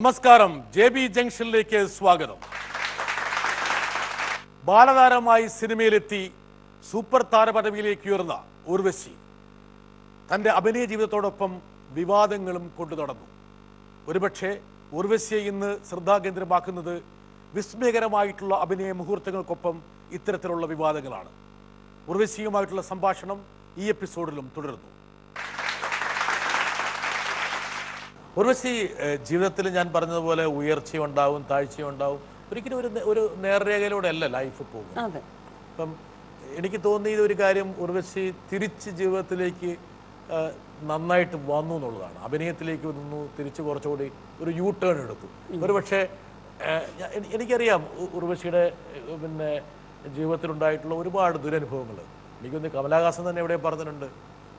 നമസ്കാരം, JB ജംഗ്ഷനിലേക്ക് സ്വാഗതം. ബാലതാരമായി സിനിമയിലെത്തി super താരപദവിയിലേക്ക് ഉയർന്ന ഉർവശി തൻ്റെ അഭിനയ ജീവിതത്തോടൊപ്പം വിവാദങ്ങളും കൊണ്ടു നടന്നു. ഒരുപക്ഷെ ഉർവശിയെ ഇന്ന് ശ്രദ്ധാകേന്ദ്രമാക്കുന്നത് വിസ്മയകരമായിട്ടുള്ള അഭിനയ മുഹൂർത്തങ്ങൾക്കൊപ്പം ഇത്തരത്തിലുള്ള വിവാദങ്ങളാണ്. ഉർവശിയുമായിട്ടുള്ള സംഭാഷണം ഈ എപ്പിസോഡിലും തുടരുന്നു. ഉർവശി, ജീവിതത്തിൽ ഞാൻ പറഞ്ഞതുപോലെ ഉയർച്ചയുണ്ടാവും, താഴ്ചയുണ്ടാവും. ഒരിക്കലും ഒരു നേർരേഖയിലൂടെ അല്ല ലൈഫ് പോകും. അപ്പം എനിക്ക് തോന്നിയത് ഒരു കാര്യം, ഉർവശി തിരിച്ച് ജീവിതത്തിലേക്ക് നന്നായിട്ട് വന്നു എന്നുള്ളതാണ്. അഭിനയത്തിലേക്ക് വന്നു, തിരിച്ച് കുറച്ചുകൂടി ഒരു യൂ ടേൺ എടുത്തു. ഒരുപക്ഷെ എനിക്കറിയാം ഉർവശിയുടെ ജീവിതത്തിലുണ്ടായിട്ടുള്ള ഒരുപാട് ദുരനുഭവങ്ങൾ. എനിക്കൊന്ന് കമലഹാസൻ തന്നെ എവിടെ പറഞ്ഞിട്ടുണ്ട്,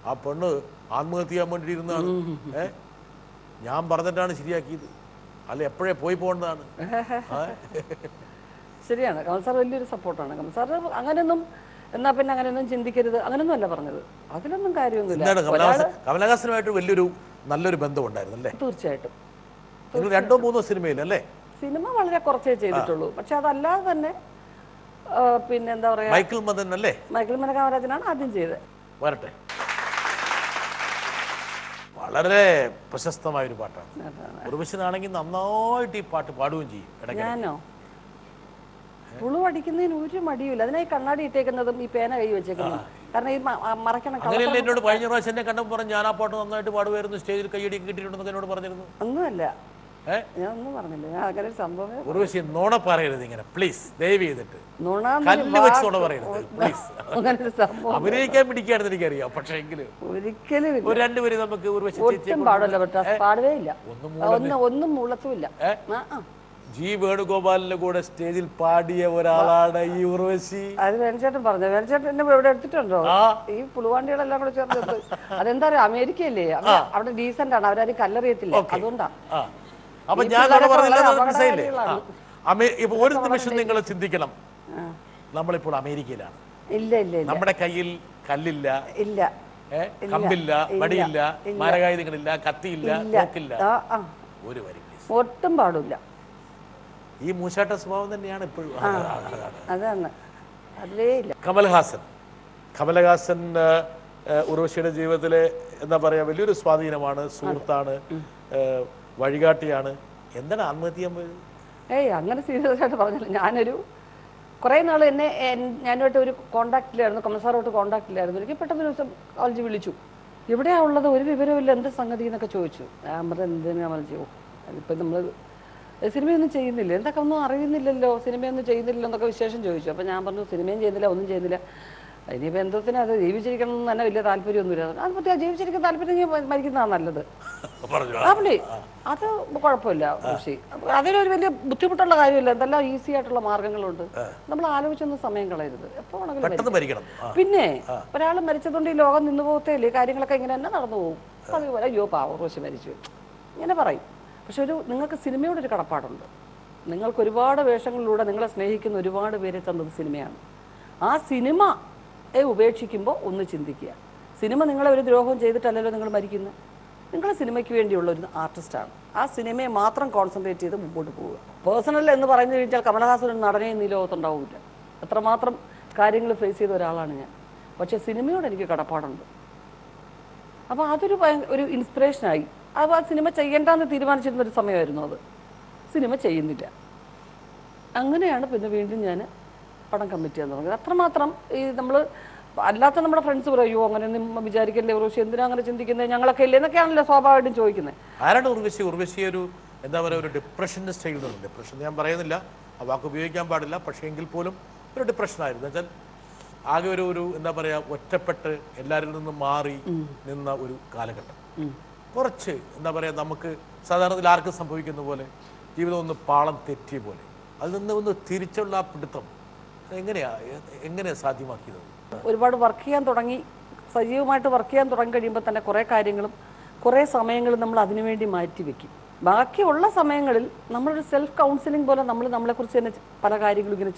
ആ പെണ്ണ് ആത്മഹത്യ ചെയ്യാൻ വേണ്ടി ഇരുന്നാണ്, ഞാൻ പറഞ്ഞിട്ടാണ് ശരിയാക്കിയത്, അല്ല എപ്പോഴേ പോയി പോകേണ്ടതാണ്. ശരിയാണ്, കമൽ സാർ വലിയൊരു സപ്പോർട്ടാണ്. കമൽ സാർ അങ്ങനെയൊന്നും എന്നാ പിന്നെ അങ്ങനെയൊന്നും ചിന്തിക്കരുത്, അങ്ങനെയൊന്നും അല്ല പറഞ്ഞത്. അതിലൊന്നും കാര്യമൊന്നുമില്ല. കമലഹാസനുമായിട്ട് വലിയൊരു നല്ലൊരു ബന്ധം ഉണ്ടായിരുന്നു അല്ലേ? തീർച്ചയായിട്ടും. നിങ്ങൾ 2-3 സിനിമയിലല്ലേ? സിനിമ വളരെ കുറച്ചേ ചെയ്തിട്ടുള്ളൂ. പക്ഷെ അതല്ലാതെ തന്നെ പിന്നെ എന്താ പറയാ, മൈക്കിൾ മദൻ അല്ലേ? മൈക്കിൾ മദൻ കാമരാജനാണ് ആദ്യം ചെയ്തത്. വരട്ടെ, വളരെ പ്രശസ്തമായൊരു പാട്ടാണ്. ഉർവശിനാണെങ്കിൽ നന്നായിട്ട് ഈ പാട്ട് പാടുകയും ചെയ്യും. ഞാനോ പുളു അടിക്കുന്നതിന് ഒരു മടിയുമില്ല. അതിനായി കണ്ണാടി ഇട്ടേക്കുന്നതും ഈ പേന കൈ വെച്ചേക്കുന്നതും, കാരണം ഈ മറക്കണം. അങ്ങനെയല്ലേ എന്നോട് കഴിഞ്ഞ പ്രാവശ്യം എന്നെ കണ്ടപ്പോൾ പറഞ്ഞു, ഞാൻ ആ പാട്ട് നന്നായിട്ട് പാടുമായിരുന്നു, സ്റ്റേജിൽ കൈയടി കിട്ടിയിട്ടുണ്ടെന്ന് എന്നോട് പറഞ്ഞിരുന്നു. ഒന്നുമല്ല, ഞാൻ ഒന്നും പറഞ്ഞില്ല. ഞാൻ അങ്ങനെ ഒരു സംഭവം. ഉർവശി നോണ പറയരുത് ഇങ്ങനെ പ്ലീസ്, ദയവ് ചെയ്തിട്ട്. അഭിനയിക്കാൻ പിടിക്കാണെന്ന് എനിക്കറിയാം, പക്ഷെ എങ്കിലും ഒരിക്കലും രണ്ടുപേരും നമുക്ക് ഉർവശി പാടവേ ഇല്ല, ഒന്നും മുളത്തുമില്ല. ജി വേണുഗോപാലിന്റെ കൂടെ സ്റ്റേജിൽ പാടിയ ഒരാളാണ് ഈ ഉർവശി. അത് വേണുചേട്ടൻ പറഞ്ഞു. വേണുചേട്ടൻ എന്നെ ഇവിടെ എടുത്തിട്ടുണ്ടോ? ഈ പുളുവാണ്ടികളെല്ലാം കൂടെ ചേർത്ത്. അതെന്താ പറയാ, അമേരിക്കയല്ലേ, അവിടെ ഡീസന്റ് ആണ്, അവരാരും കല്ലെറിയത്തില്ല, അതുകൊണ്ടാ. അപ്പൊ ഞാൻ ഒരു നിമിഷം നിങ്ങൾ ചിന്തിക്കണം, നമ്മളിപ്പോൾ അമേരിക്കയിലാണ്. ഇല്ല ഇല്ല, നമ്മുടെ കയ്യിൽ കല്ലില്ല, ഇല്ല കമ്പില്ല, വടിയില്ല, മാരകായുധങ്ങളില്ല, കത്തിയില്ല, തോക്കില്ല, ഒരു വരി ഒട്ടും പാടില്ല. ഈ മൂശാട്ട സ്വഭാവം തന്നെയാണ് ഇപ്പോഴും. അതാണ്, അതിലേ ഇല്ല. കമലഹാസൻ ഉർവശിയുടെ ജീവിതത്തിലെ എന്താ പറയാ വലിയൊരു സ്വാധീനമാണ്, സുഹൃത്താണ്, വഴികാട്ടിയാണ്. എന്താണ് ആത്മഹത്യ ചെയ്യാൻ പോയത്? അങ്ങനെ സീരിയസ് ആയിട്ട് പറഞ്ഞില്ല. ഞാനൊരു കുറേ നാൾ ഞാനുമായിട്ട് ഒരു കോണ്ടാക്റ്റിലായിരുന്നു, കമൽ സാറുമായിട്ട് കോണ്ടാക്റ്റിലായിരുന്നു. എനിക്ക് പെട്ടെന്ന് ഒരു ദിവസം കോളേജ് വിളിച്ചു, എവിടെയാണ് ഉള്ളത്, ഒരു വിവരമില്ല, എന്ത് സംഗതി എന്നൊക്കെ ചോദിച്ചു. ഞാൻ പറഞ്ഞത് എന്തിനാ വിളിച്ചു, അതിപ്പോൾ നമ്മൾ സിനിമയൊന്നും ചെയ്യുന്നില്ല, എന്തൊക്കെ ഒന്നും അറിയുന്നില്ലല്ലോ, സിനിമയൊന്നും ചെയ്യുന്നില്ല എന്നൊക്കെ വിശേഷം ചോദിച്ചു. അപ്പോൾ ഞാൻ പറഞ്ഞു, സിനിമയും ചെയ്യുന്നില്ല, ഒന്നും ചെയ്യുന്നില്ല, ഇനിയിപ്പോൾ എന്തോത്തിന്, അത് ജീവിച്ചിരിക്കണം എന്ന് തന്നെ വലിയ താല്പര്യമൊന്നുമില്ല. അത് പറ്റി ജീവിച്ചിരിക്കുന്ന താല്പര്യം മരിക്കുന്നതാണ് നല്ലത്. പുള്ളി അത് കുഴപ്പമില്ല. പക്ഷേ അതിലൊരു വലിയ ബുദ്ധിമുട്ടുള്ള കാര്യമില്ല, എന്തെല്ലാം ഈസി ആയിട്ടുള്ള മാർഗങ്ങളുണ്ട്. നമ്മൾ ആലോചിച്ചൊന്നും സമയം കളയരുത്, എപ്പോൾ വേണമെങ്കിലും. പിന്നെ ഒരാൾ മരിച്ചതുകൊണ്ട് ഈ ലോകം നിന്നു പോകത്തേയില്ലേ, കാര്യങ്ങളൊക്കെ ഇങ്ങനെ തന്നെ നടന്നു പോകും. അതുപോലെ അയ്യോ പാവം ഉർവശി മരിച്ചു ഇങ്ങനെ പറയും. പക്ഷെ നിങ്ങൾക്ക് സിനിമയോടൊരു കടപ്പാടുണ്ട്. നിങ്ങൾക്ക് ഒരുപാട് വേഷങ്ങളിലൂടെ നിങ്ങളെ സ്നേഹിക്കുന്ന ഒരുപാട് പേരെ തന്നത് സിനിമയാണ്. ആ സിനിമയെ ഉപേക്ഷിക്കുമ്പോൾ ഒന്ന് ചിന്തിക്കുക, സിനിമ നിങ്ങളെ ഒരു ദ്രോഹവും ചെയ്തിട്ടല്ലല്ലോ നിങ്ങൾ മരിക്കുന്നത്. നിങ്ങൾ സിനിമയ്ക്ക് വേണ്ടിയുള്ള ഒരു ആർട്ടിസ്റ്റാണ്. ആ സിനിമയെ മാത്രം കോൺസെൻട്രേറ്റ് ചെയ്ത് മുമ്പോട്ട് പോവുക. പേഴ്സണൽ എന്ന് പറഞ്ഞു കഴിഞ്ഞാൽ കമലഹാസൻ ഒരു നടനെ ഈ ലോകത്തുണ്ടാവില്ല. അത്രമാത്രം കാര്യങ്ങൾ ഫേസ് ചെയ്ത ഒരാളാണ് ഞാൻ. പക്ഷേ സിനിമയോട് എനിക്ക് കടപ്പാടുണ്ട്. അപ്പോൾ അതൊരു ഒരു ഇൻസ്പിറേഷനായി. അപ്പോൾ ആ സിനിമ ചെയ്യേണ്ടെന്ന് തീരുമാനിച്ചിരുന്നൊരു സമയമായിരുന്നു അത്. സിനിമ ചെയ്യുന്നില്ല. അങ്ങനെയാണ് പിന്നെ വീണ്ടും ഞാൻ പടം കമ്മിറ്റ് ചെയ്യാൻ തുടങ്ങിയത്. അത്രമാത്രം ഈ നമ്മൾ അല്ലാത്ത നമ്മുടെ ഫ്രണ്ട്സ് പറയോ അങ്ങനെയൊന്നും വിചാരിക്കല്ലേ ഉർവശി, എന്തിനാ അങ്ങനെ ചിന്തിക്കുന്നത്, ഞങ്ങളൊക്കെ ഇല്ലേ എന്നൊക്കെയാണല്ലോ സ്വാഭാവികമായിട്ടും ചോദിക്കുന്നത്. ആരാണ് ഉർവശി? ഉർവശി ഒരു എന്താ പറയുക, ഒരു ഡിപ്രഷൻ്റെ സ്റ്റൈലുണ്ട്. ഡിപ്രഷൻ ഞാൻ പറയുന്നില്ല, ആ വാക്ക് ഉപയോഗിക്കാൻ പാടില്ല, പക്ഷേ എങ്കിൽ പോലും ഒരു ഡിപ്രഷനായിരുന്നു. വെച്ചാൽ ആകെ ഒരു എന്താ പറയുക, ഒറ്റപ്പെട്ട് എല്ലാവരിൽ നിന്നും മാറി നിന്ന ഒരു കാലഘട്ടം. കുറച്ച് എന്താ പറയുക, നമുക്ക് സാധാരണത്തിൽ ആർക്കും സംഭവിക്കുന്ന പോലെ ജീവിതം ഒന്ന് പാളം തെറ്റിയ പോലെ, അതിൽ നിന്ന് ഒന്ന് തിരിച്ചുള്ള ആ പിടുത്തം എങ്ങനെയാ സാധ്യമാക്കിയത്? ഒരുപാട് വർക്ക് ചെയ്യാൻ തുടങ്ങി, സജീവമായിട്ട് വർക്ക് ചെയ്യാൻ തുടങ്ങി കഴിയുമ്പോൾ തന്നെ കുറേ കാര്യങ്ങളും കുറേ സമയങ്ങളും നമ്മൾ അതിനുവേണ്ടി മാറ്റി വെക്കും. ബാക്കിയുള്ള സമയങ്ങളിൽ നമ്മളൊരു സെൽഫ് കൗൺസിലിംഗ് പോലെ നമ്മളെക്കുറിച്ച് തന്നെ പല കാര്യങ്ങളും ഇങ്ങനെ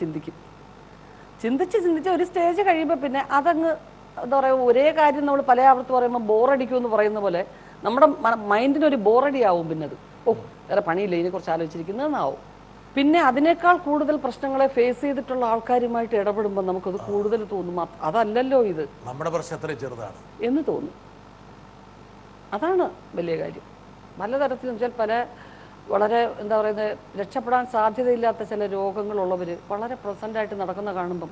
ചിന്തിച്ച് ഒരു സ്റ്റേജ് കഴിയുമ്പോൾ പിന്നെ അതങ്ങ് എന്താ പറയുക, ഒരേ കാര്യം നമ്മൾ പല ആവർത്തി പറയുമ്പോൾ ബോറടിക്കുമെന്ന് പറയുന്ന പോലെ നമ്മുടെ മൈൻഡിനൊരു ബോറടി ആവും. പിന്നെ അത് ഓ വേറെ പണിയില്ല ഇതിനെക്കുറിച്ച് ആലോചിച്ചിരിക്കുന്നതെന്നാവും. പിന്നെ അതിനേക്കാൾ കൂടുതൽ പ്രശ്നങ്ങളെ ഫേസ് ചെയ്തിട്ടുള്ള ആൾക്കാരുമായിട്ട് ഇടപെടുമ്പോൾ നമുക്കത് കൂടുതൽ തോന്നും അതല്ലല്ലോ ഇത്, നമ്മുടെ പ്രശ്നം എത്ര ചെറുതാണ് എന്ന് തോന്നും. അതാണ് വലിയ കാര്യം. പലതരത്തിലും വെച്ചാൽ പല വളരെ എന്താ പറയുന്നത് രക്ഷപ്പെടാൻ സാധ്യതയില്ലാത്ത ചില രോഗങ്ങളുള്ളവർ വളരെ പ്രസൻ്റായിട്ട് നടക്കുന്ന കാണുമ്പം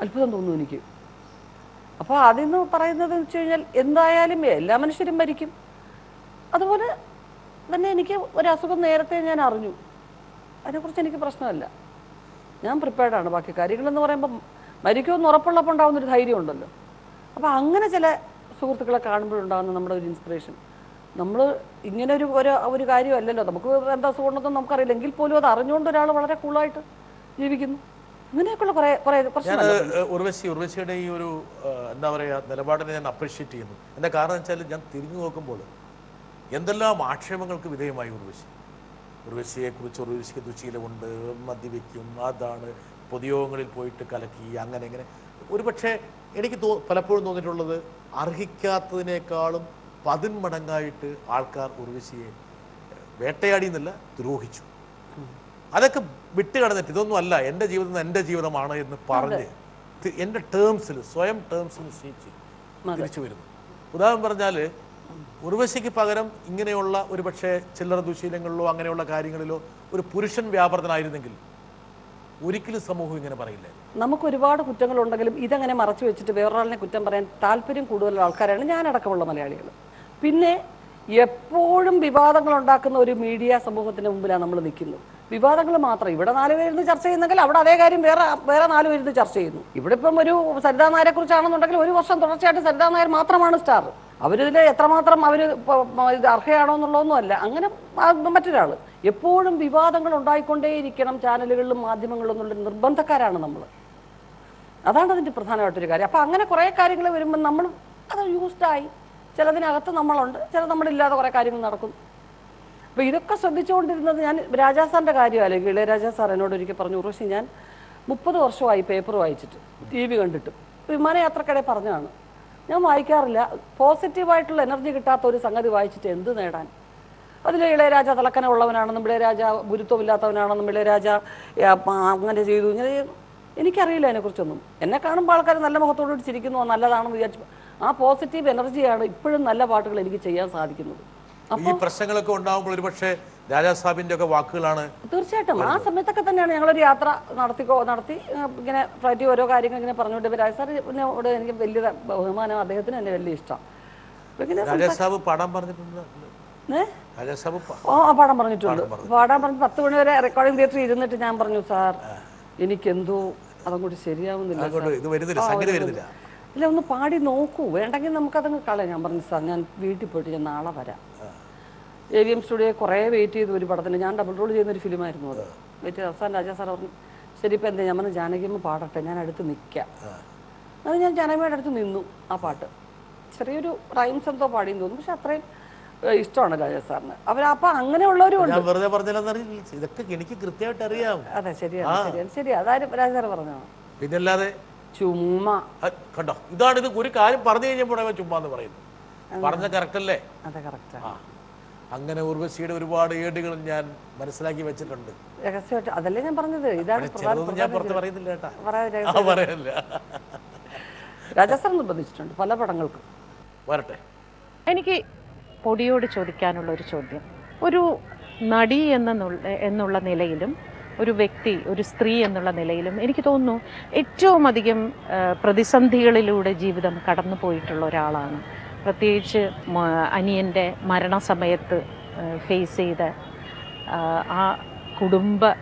അത്ഭുതം തോന്നും എനിക്ക്. അപ്പോൾ അതിന്ന് പറയുന്നത് എന്ന് വെച്ച് കഴിഞ്ഞാൽ എന്തായാലും എല്ലാ മനുഷ്യരും മരിക്കും. അതുപോലെ തന്നെ എനിക്ക് ഒരു അസുഖം നേരത്തെ ഞാൻ അറിഞ്ഞു, അതിനെക്കുറിച്ച് എനിക്ക് പ്രശ്നമല്ല, ഞാൻ പ്രിപ്പയർഡാണ്. ബാക്കി കാര്യങ്ങളെന്ന് പറയുമ്പം മരിക്കുമെന്ന് ഉറപ്പുള്ളപ്പോൾ ഉണ്ടാകുന്നൊരു ധൈര്യം ഉണ്ടല്ലോ. അപ്പോൾ അങ്ങനെ ചില സുഹൃത്തുക്കളെ കാണുമ്പോഴുണ്ടാകുന്ന നമ്മുടെ ഒരു ഇൻസ്പിറേഷൻ. നമ്മൾ ഇങ്ങനെ ഒരു കാര്യമല്ലല്ലോ, നമുക്ക് എന്താ സുഖമുണ്ടെന്നും നമുക്കറിയില്ല, എങ്കിൽ പോലും അത് അറിഞ്ഞുകൊണ്ട് ഒരാൾ വളരെ കൂളായിട്ട് ജീവിക്കുന്നു. അങ്ങനെയൊക്കെയുള്ള കുറേ പ്രശ്നങ്ങൾ. ഉർവശിയുടെ ഈ ഒരു എന്താ പറയുക നിലപാടിനെ ഞാൻ അപ്രീഷിയേറ്റ് ചെയ്യുന്നു. എൻ്റെ കാരണം വെച്ചാൽ ഞാൻ തിരിഞ്ഞു നോക്കുമ്പോൾ എന്തെല്ലാം ആക്ഷേപങ്ങൾക്ക് വിധേയമായി ഉർവശിയെക്കുറിച്ച്. ഉർവശിക്ക് ദുശീലമുണ്ട്, മദ്യപിക്കും, അതാണ്, പൊതുയോഗങ്ങളിൽ പോയിട്ട് കലക്കി, അങ്ങനെ ഇങ്ങനെ. ഒരു പക്ഷേ എനിക്ക് പലപ്പോഴും തോന്നിയിട്ടുള്ളത് അർഹിക്കാത്തതിനേക്കാളും 10 മടങ്ങായിട്ട് ആൾക്കാർ ഉർവശിയെ വേട്ടയാടിയെന്നല്ല ദ്രോഹിച്ചു. അതൊക്കെ വിട്ടുകടന്നിട്ട് ഇതൊന്നും അല്ല എൻ്റെ ജീവിതം എൻ്റെ ജീവിതമാണ് എന്ന് പറഞ്ഞ് എൻ്റെ ടേംസിൽ സ്വയം ടേംസിൽ നിശ്ചയിച്ച് തിരിച്ചു വരുന്നു. ഉദാഹരണം പറഞ്ഞാൽ ഉർവശിക്ക് പകരം ഇങ്ങനെയുള്ള ഒരു പക്ഷേ ചില്ലറ ദുശീലങ്ങളിലോ അങ്ങനെയുള്ള കാര്യങ്ങളിലോ ഒരു പുരുഷൻ വ്യാപൃതനായിരുന്നെങ്കിൽ ഒരിക്കലും സമൂഹം ഇങ്ങനെ പറയില്ല. നമുക്ക് ഒരുപാട് കുറ്റങ്ങളുണ്ടെങ്കിലും ഇതങ്ങനെ മറച്ചു വെച്ചിട്ട് വേറൊരാളിനെ കുറ്റം പറയാൻ താല്പര്യം കൂടുതലുള്ള ആൾക്കാരാണ് ഞാനടക്കമുള്ള മലയാളികൾ. പിന്നെ എപ്പോഴും വിവാദങ്ങൾ ഉണ്ടാക്കുന്ന ഒരു മീഡിയ സമൂഹത്തിന് മുമ്പിലാണ് നമ്മൾ നിൽക്കുന്നത്. വിവാദങ്ങൾ മാത്രം. ഇവിടെ 4 പേരിന്ന് ചർച്ച ചെയ്യുന്നെങ്കിൽ അവിടെ അതേ കാര്യം വേറെ 4 പേരിന്ന് ചർച്ച ചെയ്യുന്നു. ഇവിടെ ഇപ്പം ഒരു സരിതാ നായരെ കുറിച്ചാണെന്നുണ്ടെങ്കിൽ 1 വർഷം തുടർച്ചയായിട്ട് സരിതാ നായർ മാത്രമാണ് സ്റ്റാർ. അവരിതിൽ എത്രമാത്രം അവർ ഇത് അർഹയാണോ എന്നുള്ളതൊന്നുമല്ല. അങ്ങനെ മറ്റൊരാൾ. എപ്പോഴും വിവാദങ്ങൾ ഉണ്ടായിക്കൊണ്ടേയിരിക്കണം ചാനലുകളിലും മാധ്യമങ്ങളിലും എന്നുള്ള നിർബന്ധക്കാരാണ് നമ്മൾ. അതാണ് അതിൻ്റെ പ്രധാനമായിട്ടൊരു കാര്യം. അപ്പോൾ അങ്ങനെ കുറേ കാര്യങ്ങൾ വരുമ്പോൾ നമ്മൾ അത് യൂസ്ഡായി. ചിലതിനകത്ത് നമ്മളുണ്ട്, ചില നമ്മളില്ലാതെ കുറേ കാര്യങ്ങൾ നടക്കും. അപ്പോൾ ഇതൊക്കെ ശ്രദ്ധിച്ചുകൊണ്ടിരുന്നത് ഞാൻ രാജാ സാറിൻ്റെ കാര്യമല്ലേ. ഇളയരാജാ സാർ എന്നോട് ഒരിക്കൽ പറഞ്ഞു, ഉർവശി ഞാൻ 30 വർഷമായി പേപ്പർ വായിച്ചിട്ട് TV കണ്ടിട്ടും വിമാനയാത്രക്കിടെ പറഞ്ഞതാണ്, ഞാൻ വായിക്കാറില്ല. പോസിറ്റീവായിട്ടുള്ള എനർജി കിട്ടാത്ത ഒരു സംഗതി വായിച്ചിട്ട് എന്ത് നേടാൻ? അതിൽ ഇളയരാജ തിളക്കനമുള്ളവനാണെന്നും ഇളയരാജ ഗുരുത്വമില്ലാത്തവനാണെന്നും ഇളയരാജ അങ്ങനെ ചെയ്തു. എനിക്കറിയില്ല അതിനെക്കുറിച്ചൊന്നും. എന്നെ കാണുമ്പോൾ ആൾക്കാർ നല്ല മുഖത്തോടുകൂടി ചിരിക്കുന്നു, നല്ലതാണെന്ന് വിചാരിച്ചു. ആ പോസിറ്റീവ് എനർജിയാണ് ഇപ്പോഴും നല്ല പാട്ടുകൾ എനിക്ക് ചെയ്യാൻ സാധിക്കുന്നത്. ഈ പ്രശ്നങ്ങളൊക്കെ ഉണ്ടാകുമ്പോൾ ഒരു പക്ഷേ രാജാ സാഹിബിന്റെ ഒക്കെ വാക്കുകളാണ്. തീർച്ചയായിട്ടും ആ സമയത്തൊക്കെ തന്നെയാണ് ഞങ്ങളൊരു യാത്ര നടത്തി ഇങ്ങനെ ഫ്ലൈറ്റിൽ ഓരോ കാര്യങ്ങൾ ഇങ്ങനെ പറഞ്ഞുകൊണ്ട് രാജാ സാറിനോട് എനിക്ക് വലിയ ബഹുമാനം, അദ്ദേഹത്തിന് എന്നെ വലിയ ഇഷ്ടം. രാജാ സാഹിബ് പാടാൻ പറഞ്ഞിട്ടുണ്ട്. പാടാൻ പറഞ്ഞിട്ടുണ്ട്. പാടാൻ പറഞ്ഞ് 10 മണി വരെ റെക്കോർഡിംഗ് തിയേറ്ററിൽ ഇരുന്നിട്ട് ഞാൻ പറഞ്ഞു, സാർ എനിക്കെന്തോ അതങ്ങോട്ട് ശരിയാവുന്നില്ല, ഇല്ല ഒന്ന് പാടി നോക്കൂ, വേണ്ടെങ്കിൽ നമുക്കതങ്ങ് കളയാം. ഞാൻ പറഞ്ഞു, സാർ ഞാൻ വീട്ടിൽ പോയിട്ട് ഞാൻ നാളെ വരാം. AVM സ്റ്റുഡിയോ കുറേ വെയിറ്റ് ചെയ്തു ഒരു പടത്തിന്. ഞാൻ ഡബിൾ റോൾ ചെയ്യുന്നൊരു ഫിലിമായിരുന്നു അത്. വെയിറ്റ് ചെയ്ത് അവസാനം രാജാ സാർ പറഞ്ഞു, ശരി ഇപ്പം എന്താ? ഞാൻ പറഞ്ഞു, ജാനകിയമ്മ പാടട്ടെ, ഞാൻ അടുത്ത് നിൽക്കാം. അത് ഞാൻ ജാനകിയമ്മയുടെ അടുത്ത് നിന്നു. ആ പാട്ട് ചെറിയൊരു റൈംസ് എന്തോ പാടിയെന്ന് തോന്നുന്നു, പക്ഷെ അത്രയും ഇഷ്ടമാണ് രാജാ സാറിന്. അപ്പം അങ്ങനെയുള്ളവരും ഉണ്ട്. ഇതൊക്കെ എനിക്ക് കൃത്യമായിട്ട് അറിയാം. അതെ ശരിയാണ് ശരി അതാരും രാജാ സാറ് പറഞ്ഞതാണ്. പിന്നല്ലാതെ ചുമ്മാ കണ്ടോ, ഇതാണ് ഇത്. ഒരു കാര്യം പറഞ്ഞു കഴിഞ്ഞപ്പോൾ ചുമ്മാ എന്ന് പറയുന്നു. പറഞ്ഞ കറക്റ്റ് അല്ലേ? അതെ കറക്റ്റ്. അങ്ങനെ ഉർവശിയുടെ ഒരുപാട് ഏടുകൾ ഞാൻ മനസ്സിലാക്കി വെച്ചിട്ടുണ്ട് രഹസ്യമായിട്ട്. അതല്ലേ ഞാൻ പറഞ്ഞത്, ഇതാണ് ഞാൻ പുറത്ത് പറയുന്നില്ല കേട്ടാ. രാജാ സാർ നിർബന്ധിച്ചിട്ടുണ്ട് പല പടങ്ങൾക്കും. വരട്ടെ. എനിക്ക് പൊടിയോട് ചോദിക്കാനുള്ള ഒരു ചോദ്യം, ഒരു നടി എന്നുള്ള നിലയിലും ഒരു വ്യക്തി, ഒരു സ്ത്രീ എന്നുള്ള നിലയിലും എനിക്ക് തോന്നുന്നു ഏറ്റവും അധികം പ്രതിസന്ധികളിലൂടെ ജീവിതം കടന്നു പോയിട്ടുള്ള ഒരാളാണ്. പ്രത്യേകിച്ച് അനിയൻ്റെ മരണസമയത്ത് ഫേസ് ചെയ്ത ആ കുടുംബ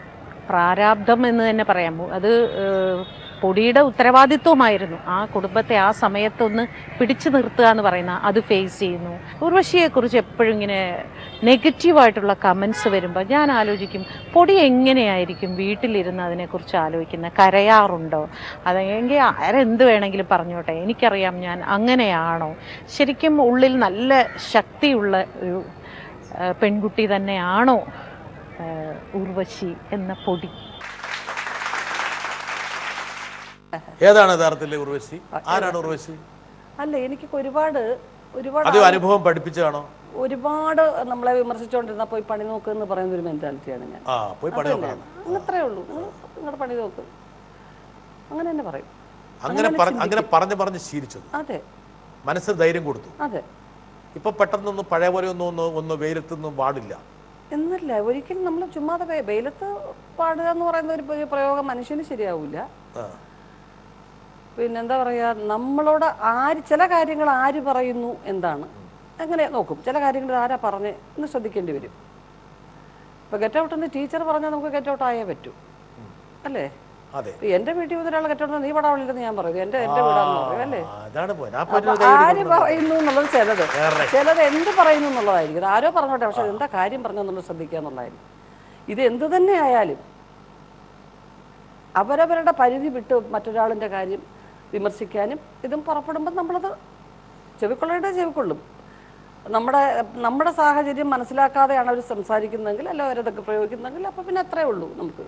പ്രാരാബ്ധം എന്ന് തന്നെ പറയാമോ, അത് പൊടിയുടെ ഉത്തരവാദിത്വമായിരുന്നു. ആ കുടുംബത്തെ ആ സമയത്തൊന്ന് പിടിച്ചു നിർത്തുക എന്ന് പറയുന്ന അത് ഫേസ് ചെയ്യുന്നു. ഉർവശിയെക്കുറിച്ച് എപ്പോഴും ഇങ്ങനെ നെഗറ്റീവായിട്ടുള്ള കമൻസ് വരുമ്പോൾ ഞാൻ ആലോചിക്കും, പൊടി എങ്ങനെയായിരിക്കും വീട്ടിലിരുന്ന് അതിനെക്കുറിച്ച് ആലോചിക്കുന്നത്? കരയാറുണ്ടോ? അതെങ്കിൽ ആരെന്ത് വേണമെങ്കിലും പറഞ്ഞോട്ടെ, എനിക്കറിയാം ഞാൻ അങ്ങനെയാണോ? ശരിക്കും ഉള്ളിൽ നല്ല ശക്തിയുള്ള ഒരു പെൺകുട്ടി തന്നെയാണോ ഉർവശി എന്ന പൊടി? ഏതാണ് യഥാർത്ഥത്തിലെ ഉർവശി? ആരാണ് ഉർവശി? അല്ല എനിക്ക് ഒരുപാട് അത് അനുഭവം പഠിപ്പിച്ചതാണോ? ഒരുപാട് നമ്മളെ വിമർശിച്ചുകൊണ്ടിരുന്നാൽ പോയി പണി നോക്കുക എന്ന് പറയുന്ന ഒരു മെന്റാലിറ്റിയാണ് ഞാൻ. പോയി പണി നോക്കണം. അത്രേ ഉള്ളൂ, നിങ്ങളുടെ പണി നോക്ക്, അങ്ങനെ തന്നെ പറയും. അങ്ങനെ പറഞ്ഞ് ശീലിച്ചു. അതെ, മനസ്സിൽ ധൈര്യം കൊടുത്തു. അതെ. ഇപ്പൊ പെട്ടെന്നൊന്ന് പഴയ പോലെ ഒന്ന് വെയിലത്തൊന്നും പാടില്ല എന്നല്ല, ഒരിക്കലും നമ്മൾ ചുമ്മാതെ വെയിലത്ത് പാടുക എന്ന് പറയുന്ന ഒരു പ്രയോഗം മനുഷ്യന് ശരിയാവില്ല. പിന്നെന്താ പറയാ, നമ്മളോട് ചില കാര്യങ്ങൾ ആര് പറയുന്നു എന്താണ് അങ്ങനെ നോക്കും. ചില കാര്യങ്ങൾ ആരാ പറഞ്ഞ് എന്ന് ശ്രദ്ധിക്കേണ്ടി വരും. ഇപ്പൊ ഗെറ്റ് ഔട്ട് എന്ന് ടീച്ചർ പറഞ്ഞാൽ നമുക്ക് ഗെറ്റ് ഔട്ട് ആയേ പറ്റൂ, അല്ലേ? എന്റെ വീട്ടിൽ വന്ന ഒരാൾ ഗെറ്റ് ഔട്ട് നീ പടാവില്ലെന്ന് ഞാൻ പറയും, എന്റെ വീടാന്ന് പറയും, അല്ലേ? ആര് പറയുന്നു എന്നുള്ളത് ചിലത് എന്ത് പറയുന്നു എന്നുള്ളതായിരിക്കും. അത് ആരോ പറഞ്ഞോട്ടെ, പക്ഷെ എന്താ കാര്യം പറഞ്ഞെന്നുള്ളത് ശ്രദ്ധിക്കുക എന്നുള്ളതായിരിക്കും. ഇത് എന്ത് തന്നെ ആയാലും അവരവരുടെ പരിധി വിട്ട് മറ്റൊരാളിന്റെ കാര്യം വിമർശിക്കാനും ഇതും പുറപ്പെടുമ്പോൾ നമ്മളത് ചെവിക്കൊള്ളും. നമ്മുടെ സാഹചര്യം മനസ്സിലാക്കാതെയാണ് അവർ സംസാരിക്കുന്നതെങ്കിൽ, അല്ല അവരതൊക്കെ പ്രയോഗിക്കുന്നെങ്കിൽ, അപ്പോൾ പിന്നെ അത്രേ ഉള്ളൂ. നമുക്ക്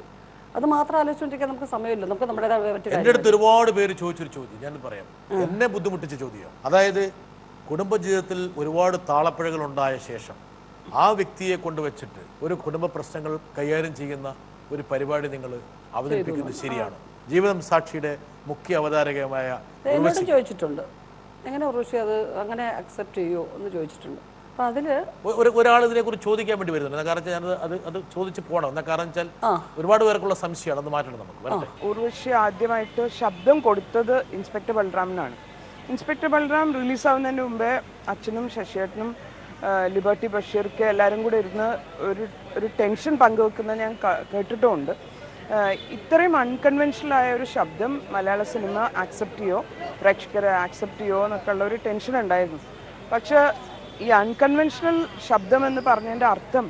അത് മാത്രം ആലോചിച്ചുകൊണ്ടിരിക്കാൻ നമുക്ക് സമയമില്ല. നമുക്ക് നമ്മുടേതായ എൻ്റെ അടുത്ത് ഒരുപാട് പേര് ചോദിച്ചൊരു ചോദ്യം ഞാൻ പറയാം, എന്നെ ബുദ്ധിമുട്ടിച്ച ചോദ്യം. അതായത് കുടുംബജീവിതത്തിൽ ഒരുപാട് താളപ്പിഴകൾ ഉണ്ടായ ശേഷം ആ വ്യക്തിയെ കൊണ്ടുവച്ചിട്ട് ഒരു കുടുംബ പ്രശ്നങ്ങൾ കൈകാര്യം ചെയ്യുന്ന ഒരു പരിപാടി നിങ്ങൾ അവതരിപ്പിക്കുന്നത് ശരിയാണ്? ജീവിതം സാക്ഷിയുടെ മുഖ്യ അവതാരകമായ ചോദിച്ചിട്ടുണ്ട്, എങ്ങനെ ഉർവശി അത് അങ്ങനെ അക്സെപ്റ്റ് ചെയ്യോ എന്ന് ചോദിച്ചിട്ടുണ്ട്. അപ്പം അതിൽ ഒരാൾ ഇതിനെക്കുറിച്ച് ചോദിക്കാൻ വേണ്ടി വരുന്നുണ്ട്. കാരണം വെച്ചാൽ അത് ചോദിച്ച് പോകണം. എന്നാ കാരണം വെച്ചാൽ ഒരുപാട് പേർക്കുള്ള സംശയമാണ്, അത് മാറ്റണം നമുക്ക്. ഉർവശി ആദ്യമായിട്ട് ശബ്ദം കൊടുത്തത് ഇൻസ്പെക്ടർ ബൽറാമിനാണ്. ഇൻസ്പെക്ടർ ബൽറാം റിലീസാവുന്നതിന് മുമ്പേ അച്ഛനും ശശിയേട്ടനും ലിബർട്ടി ബഷീർക്ക് എല്ലാവരും കൂടെ ഇരുന്ന് ഒരു ടെൻഷൻ പങ്കുവെക്കുന്നത് ഞാൻ കേട്ടിട്ടുമുണ്ട്. ഇത്രയും അൺകൺവെൻഷനലായ ഒരു ശബ്ദം മലയാള സിനിമ ആക്സെപ്റ്റ് ചെയ്യോ, പ്രേക്ഷകരെ ആക്സെപ്റ്റ് ചെയ്യോ എന്നൊക്കെ ഉള്ള ഒരു ടെൻഷൻ ഉണ്ടായിരുന്നു. പക്ഷേ ഈ അൺകൺവെൻഷണൽ ശബ്ദം എന്ന് പറഞ്ഞതിൻ്റെ അർത്ഥം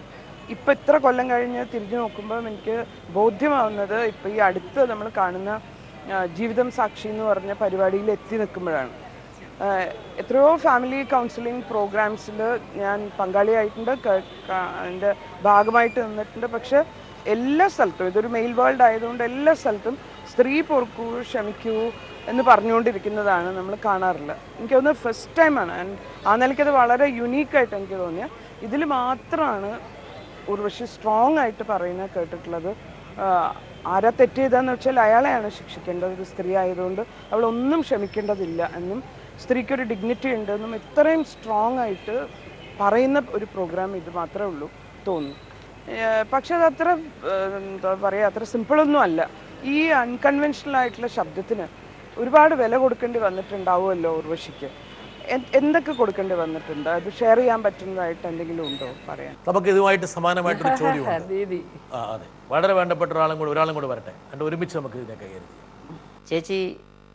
ഇപ്പം ഇത്ര കൊല്ലം കഴിഞ്ഞ് തിരിഞ്ഞു നോക്കുമ്പോൾ എനിക്ക് ബോധ്യമാവുന്നത് ഇപ്പം ഈ അടുത്ത് നമ്മൾ കാണുന്ന ജീവിതം സാക്ഷി എന്ന് പറഞ്ഞ പരിപാടിയിൽ എത്തി നിൽക്കുമ്പോഴാണ്. എത്രയോ ഫാമിലി കൗൺസിലിംഗ് പ്രോഗ്രാംസിൽ ഞാൻ പങ്കാളിയായിട്ടുണ്ട്, അതിൻ്റെ ഭാഗമായിട്ട് നിന്നിട്ടുണ്ട്. പക്ഷെ എല്ലാ സ്ഥലത്തും, ഇതൊരു മെയിൽ വേൾഡ് ആയതുകൊണ്ട് എല്ലാ സ്ഥലത്തും സ്ത്രീ പൊറുക്കൂ, ക്ഷമിക്കൂ എന്ന് പറഞ്ഞുകൊണ്ടിരിക്കുന്നതാണ് നമ്മൾ കാണാറുള്ളത്. എനിക്ക് തോന്നുന്നത് ഫസ്റ്റ് ടൈമാണ്. ആ നിലയ്ക്കത് വളരെ യുണീക്കായിട്ട് എനിക്ക് തോന്നിയ ഇതിൽ മാത്രമാണ് ഉർവശി സ്ട്രോങ് ആയിട്ട് പറയുന്നത് കേട്ടിട്ടുള്ളത്. ആരാ തെറ്റ് ചെയ്തതെന്ന് വെച്ചാൽ അയാളെയാണ് ശിക്ഷിക്കേണ്ടത്, ഒരു സ്ത്രീ ആയതുകൊണ്ട് അവളൊന്നും ക്ഷമിക്കേണ്ടതില്ല എന്നും സ്ത്രീക്കൊരു ഡിഗ്നിറ്റി ഉണ്ടെന്നും ഇത്രയും സ്ട്രോങ് ആയിട്ട് പറയുന്ന ഒരു പ്രോഗ്രാം ഇത് മാത്രമേ ഉള്ളൂ തോന്നുന്നു. പക്ഷെ അതത്ര എന്താ പറയുക, അത്ര സിമ്പിളൊന്നും അല്ല. ഈ അൺകൺവെൻഷണൽ ആയിട്ടുള്ള ശബ്ദത്തിന് ഒരുപാട് വില കൊടുക്കേണ്ടി വന്നിട്ടുണ്ടാവുമല്ലോ ഉർവശിക്ക്. എന്തൊക്കെ കൊടുക്കേണ്ടി വന്നിട്ടുണ്ട്? അത് ഷെയർ ചെയ്യാൻ പറ്റുന്നതായിട്ട് എന്തെങ്കിലും ഉണ്ടോ പറയാൻ? നമുക്ക് ഇതുമായിട്ട് സമാനമായിട്ടൊരു ചോദ്യമുണ്ട്. അതെ, വളരെ വേണ്ടപ്പെട്ട ഒരാളും കൂടെ വരട്ടെ, എന്നിട്ട് ഒരുമിച്ച് നമുക്ക് ഇതിനെ കൈകാര്യം ചെയ്യാം. ചേച്ചി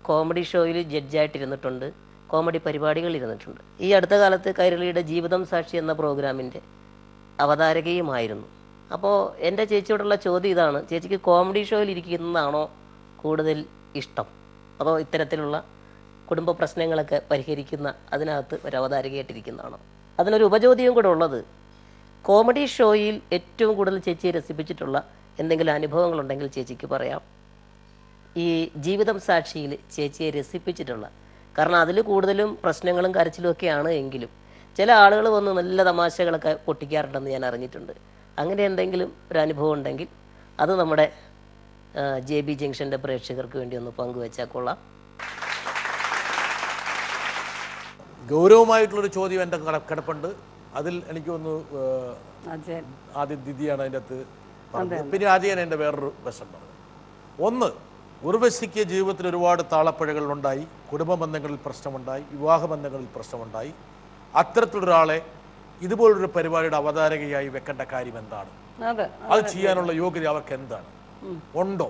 കോമഡി ഷോയിൽ ജഡ്ജായിട്ടിരുന്നിട്ടുണ്ട്, കോമഡി പരിപാടികളിൽ ഇരുന്നിട്ടുണ്ട്. ഈ അടുത്ത കാലത്ത് കൈരളിയുടെ ജീവിതം സാക്ഷി എന്ന പ്രോഗ്രാമിൻ്റെ അവതാരകയുമായിരുന്നു. അപ്പോൾ എൻ്റെ ചേച്ചിയോടുള്ള ചോദ്യം ഇതാണ്, ചേച്ചിക്ക് കോമഡി ഷോയിൽ ഇരിക്കുന്നതാണോ കൂടുതൽ ഇഷ്ടം, അതോ ഇത്തരത്തിലുള്ള കുടുംബ പ്രശ്നങ്ങളൊക്കെ പരിഹരിക്കുന്ന അതിനകത്ത് ഒരു അവതാരകയായിട്ടിരിക്കുന്നതാണോ? അതിനൊരു ഉപചോദ്യം കൂടെ ഉള്ളത്, കോമഡി ഷോയിൽ ഏറ്റവും കൂടുതൽ ചേച്ചിയെ രസിപ്പിച്ചിട്ടുള്ള എന്തെങ്കിലും അനുഭവങ്ങളുണ്ടെങ്കിൽ ചേച്ചിക്ക് പറയാം. ഈ ജീവിതം സാക്ഷിയിൽ ചേച്ചിയെ രസിപ്പിച്ചിട്ടുള്ള, കാരണം അതിൽ കൂടുതലും പ്രശ്നങ്ങളും കരച്ചിലും ഒക്കെയാണ് എങ്കിലും ചില ആളുകൾ വന്ന് നല്ല തമാശകളൊക്കെ പൊട്ടിക്കാറുണ്ടെന്ന് ഞാൻ അറിഞ്ഞിട്ടുണ്ട്. അങ്ങനെ എന്തെങ്കിലും ഒരു അനുഭവം ഉണ്ടെങ്കിൽ അത് നമ്മുടെ JB ജംഗ്ഷൻ്റെ പ്രേക്ഷകർക്ക് വേണ്ടി ഒന്ന് പങ്കുവെച്ചാൽ കൊള്ളാം. ഗൗരവമായിട്ടുള്ളൊരു ചോദ്യം എൻ്റെ കിടപ്പുണ്ട്. അതിൽ എനിക്കൊന്ന് ആദ്യം ദിദിയാണ് അതിൻ്റെ അകത്ത് പറഞ്ഞത്, പിന്നെ ആദ്യം എൻ്റെ വേറൊരു വശം പറഞ്ഞു. ഒന്ന്, ഉർവശിക്ക് ജീവിതത്തിൽ ഒരുപാട് താളപ്പിഴകൾ ഉണ്ടായി, കുടുംബ ബന്ധങ്ങളിൽ പ്രശ്നമുണ്ടായി, വിവാഹ ബന്ധങ്ങളിൽ പ്രശ്നമുണ്ടായി. അത്തരത്തിലൊരാളെ ഇതുപോലൊരു പരിപാടിയുടെ അവതാരകയായി വെക്കേണ്ട കാര്യം എന്താണ്? അത് ചെയ്യാനുള്ള യോഗ്യത അവർക്ക് എന്താണ്? ഉണ്ടോ?